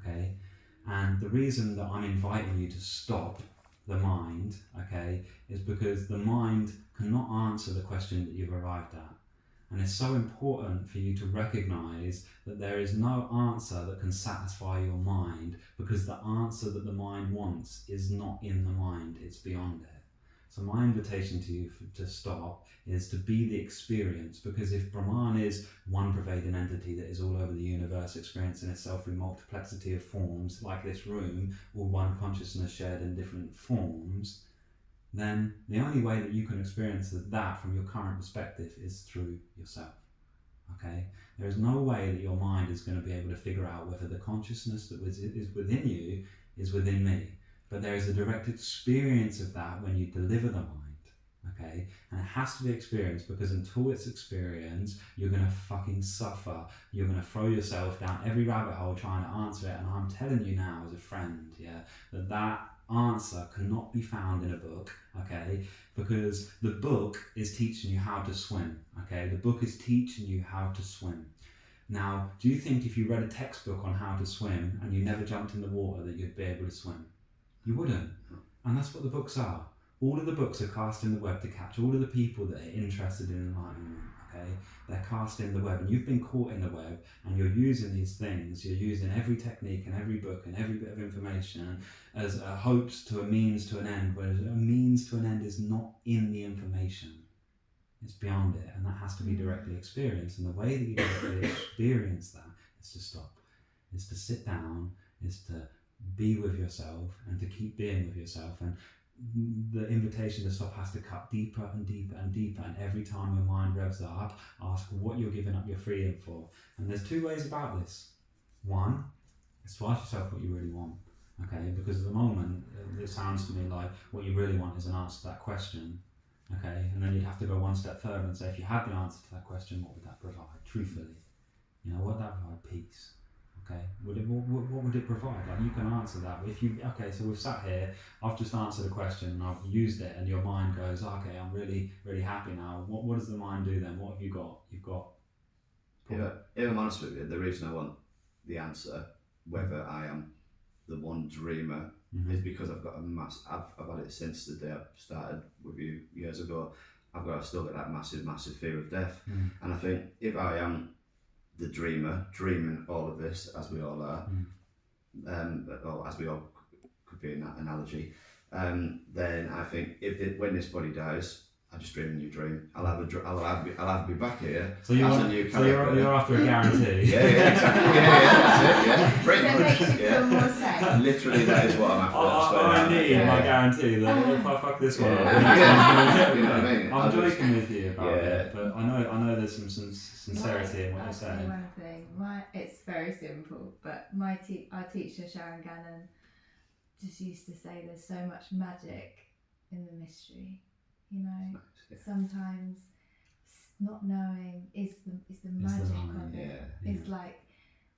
Okay, and the reason that I'm inviting you to stop the mind, okay, is because the mind cannot answer the question that you've arrived at. And it's so important for you to recognize that there is no answer that can satisfy your mind, because the answer that the mind wants is not in the mind, it's beyond it. So my invitation to you to stop is to be the experience, because if Brahman is one pervading entity that is all over the universe, experiencing itself in multiplicity of forms, like this room, all one consciousness shared in different forms, then the only way that you can experience that from your current perspective is through yourself. Okay? There is no way that your mind is going to be able to figure out whether the consciousness that is within you is within me. But there is a direct experience of that when you deliver the mind. Okay? And it has to be experienced, because until it's experienced, you're going to fucking suffer. You're going to throw yourself down every rabbit hole trying to answer it. And I'm telling you now as a friend, that answer cannot be found in a book, okay? Because the book is teaching you how to swim, okay? The book is teaching you how to swim. Now, do you think if you read a textbook on how to swim and you never jumped in the water that you'd be able to swim? You wouldn't. And that's what the books are. All of the books are cast in the web to catch all of the people that are interested in enlightenment, okay? They're cast in the web, and you've been caught in the web, and you're using these things, you're using every technique and every book and every bit of information as a hopes to a means to an end, whereas a means to an end is not in the information. It's beyond it, and that has to be directly experienced. And the way that you directly experience that is to stop, is to sit down, is to be with yourself, and to keep being with yourself. And the invitation to stop has to cut deeper and deeper and deeper, and every time your mind revs up, ask what you're giving up your freedom for. And there's two ways about this. One is to ask yourself what you really want. Okay, because at the moment it sounds to me like what you really want is an answer to that question. Okay, and then you'd have to go one step further and say, if you had the answer to that question, what would that provide? Truthfully, you know, what would that provide? Peace. Okay, what would it provide? Like, you can answer that. If you, okay, so we've sat here, I've just answered a question and I've used it, and your mind goes, okay, I'm really, really happy now. What does the mind do then? What have you got? You've got. If I'm honest with you, the reason I want the answer, whether I am the one dreamer, is because I've got I've had it since the day I started with you years ago. I've still got that massive fear of death. And I think if I am the dreamer, dreaming all of this, as we all are, or as we all could be in that analogy, then I think when this body dies, I just dream a new dream. I'll have to be back here So as you're, a new so character. you're after a guarantee. Yeah, exactly. That's it. Yeah, pretty So it much. makes you feel more safe. Literally, that is what I'm after. I need my guarantee that if I fuck this one up, You know what I mean? I'm joking with you about Yeah. it, but I know there's some sincerity in what you're I'll say saying. one thing. It's very simple, but our teacher Sharon Gannon just used to say there's so much magic in the mystery. You know, sometimes not knowing is the magic of it. Yeah. It's like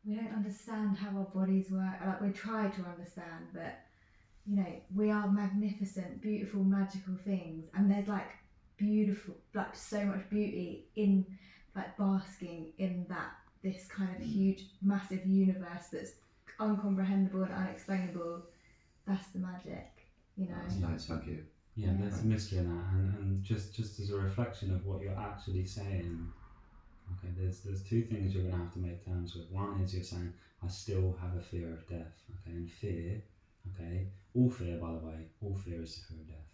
we don't understand how our bodies work. Like, we try to understand, but you know, we are magnificent, beautiful, magical things, and there's like beautiful, like so much beauty in like basking in this kind of huge, massive universe that's uncomprehendable and unexplainable. That's the magic, you know. That's nice, thank you. Yeah, there's a mystery in that, and just as a reflection of what you're actually saying, okay, there's two things you're going to have to make terms with. One is you're saying, I still have a fear of death, okay, and fear, okay, all fear, by the way, all fear is the fear of death,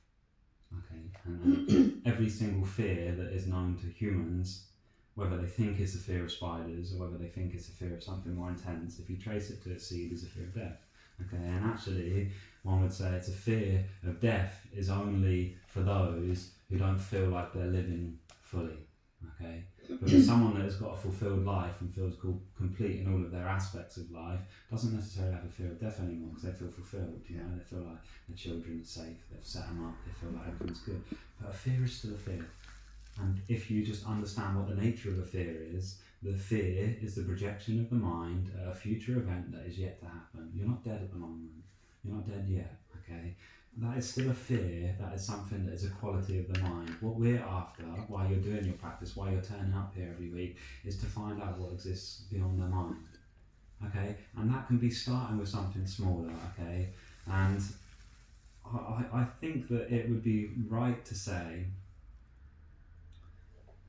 okay, and every single fear that is known to humans, whether they think it's a fear of spiders or whether they think it's a fear of something more intense, if you trace it to its seed, is a fear of death, okay, and actually, one would say it's a fear of death is only for those who don't feel like they're living fully, okay? Because someone that has got a fulfilled life and feels complete in all of their aspects of life doesn't necessarily have a fear of death anymore, because they feel fulfilled, you know, they feel like their children are safe, they've set them up, they feel like everything's good. But a fear is still a fear. And if you just understand what the nature of a fear is, the fear is the projection of the mind at a future event that is yet to happen. You're not dead at the moment. You're not dead yet, okay? That is still a fear, that is something that is a quality of the mind. What we're after, while you're doing your practice, while you're turning up here every week, is to find out what exists beyond the mind, okay? And that can be starting with something smaller, okay? And I think that it would be right to say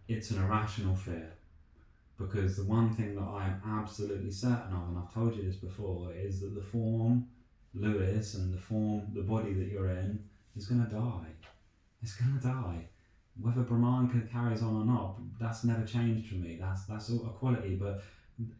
it's an irrational fear, because the one thing that I am absolutely certain of, and I've told you this before, is that the form Lewis and the body that you're in is going to die. It's going to die. Whether Brahman carries on or not, that's never changed for me. That's a quality. But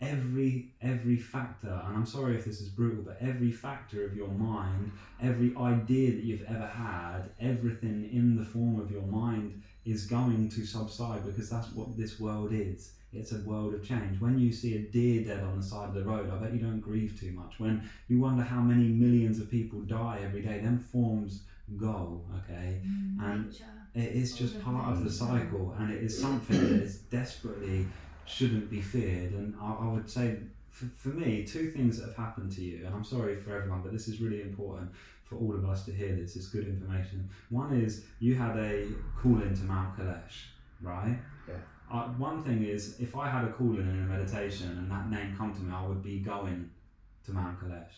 every factor, and I'm sorry if this is brutal, but every factor of your mind, every idea that you've ever had, everything in the form of your mind is going to subside, because that's what this world is. It's a world of change. When you see a deer dead on the side of the road, I bet you don't grieve too much. When you wonder how many millions of people die every day, them forms go, okay? And it is just part of the cycle, and it is something that is desperately shouldn't be feared. And I would say, for me, two things that have happened to you, and I'm sorry for everyone, but this is really important for all of us to hear this. It's good information. One is you had a call into Mount Kailash, right? Yeah. One thing is, if I had a call in a meditation and that name come to me, I would be going to Mount Kailash.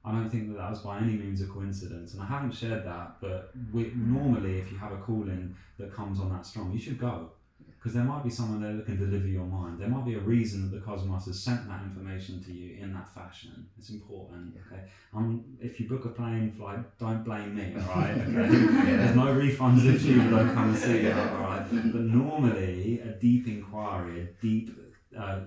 I don't think that was by any means a coincidence, and I haven't shared that, but normally if you have a call-in that comes on that strong, you should go, because there might be someone there that can deliver your mind. There might be a reason that the cosmos has sent that information to you in that fashion. It's important, okay? If you book a plane flight, don't blame me, alright? Okay? There's no refunds if you don't come and see it, alright? But normally, a deep inquiry, a deep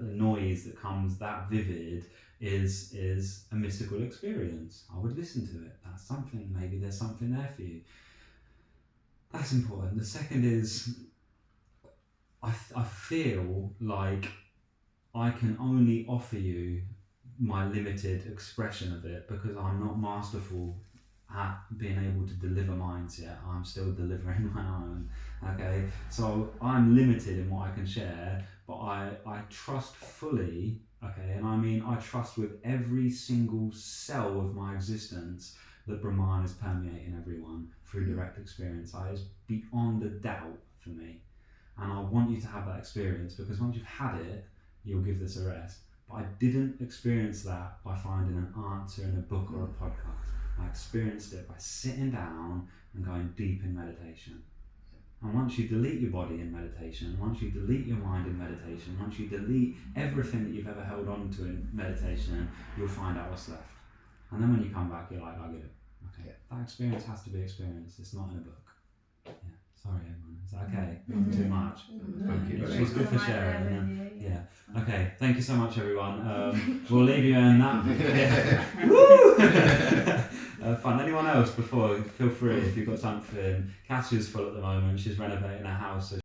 noise that comes that vivid is a mystical experience. I would listen to it. That's something, maybe there's something there for you. That's important. The second is, I feel like I can only offer you my limited expression of it, because I'm not masterful at being able to deliver minds yet. I'm still delivering my own. Okay, so I'm limited in what I can share, but I trust fully. Okay, and I mean I trust with every single cell of my existence that Brahman is permeating everyone through direct experience. That is beyond a doubt for me. And I want you to have that experience, because once you've had it, you'll give this a rest. But I didn't experience that by finding an answer in a book or a podcast. I experienced it by sitting down and going deep in meditation. And once you delete your body in meditation, once you delete your mind in meditation, once you delete everything that you've ever held on to in meditation, you'll find out what's left. And then when you come back, you're like, I get it. Okay, that experience has to be experienced. It's not in a book. Yeah. Sorry, everyone. Is that okay? Not too much. Thank you. She's good for sharing. Yeah. Okay. Thank you so much, everyone. We'll leave you in that. Woo! Fun. Anyone else before? Feel free if you've got something. Cassia's full at the moment. She's renovating her house. So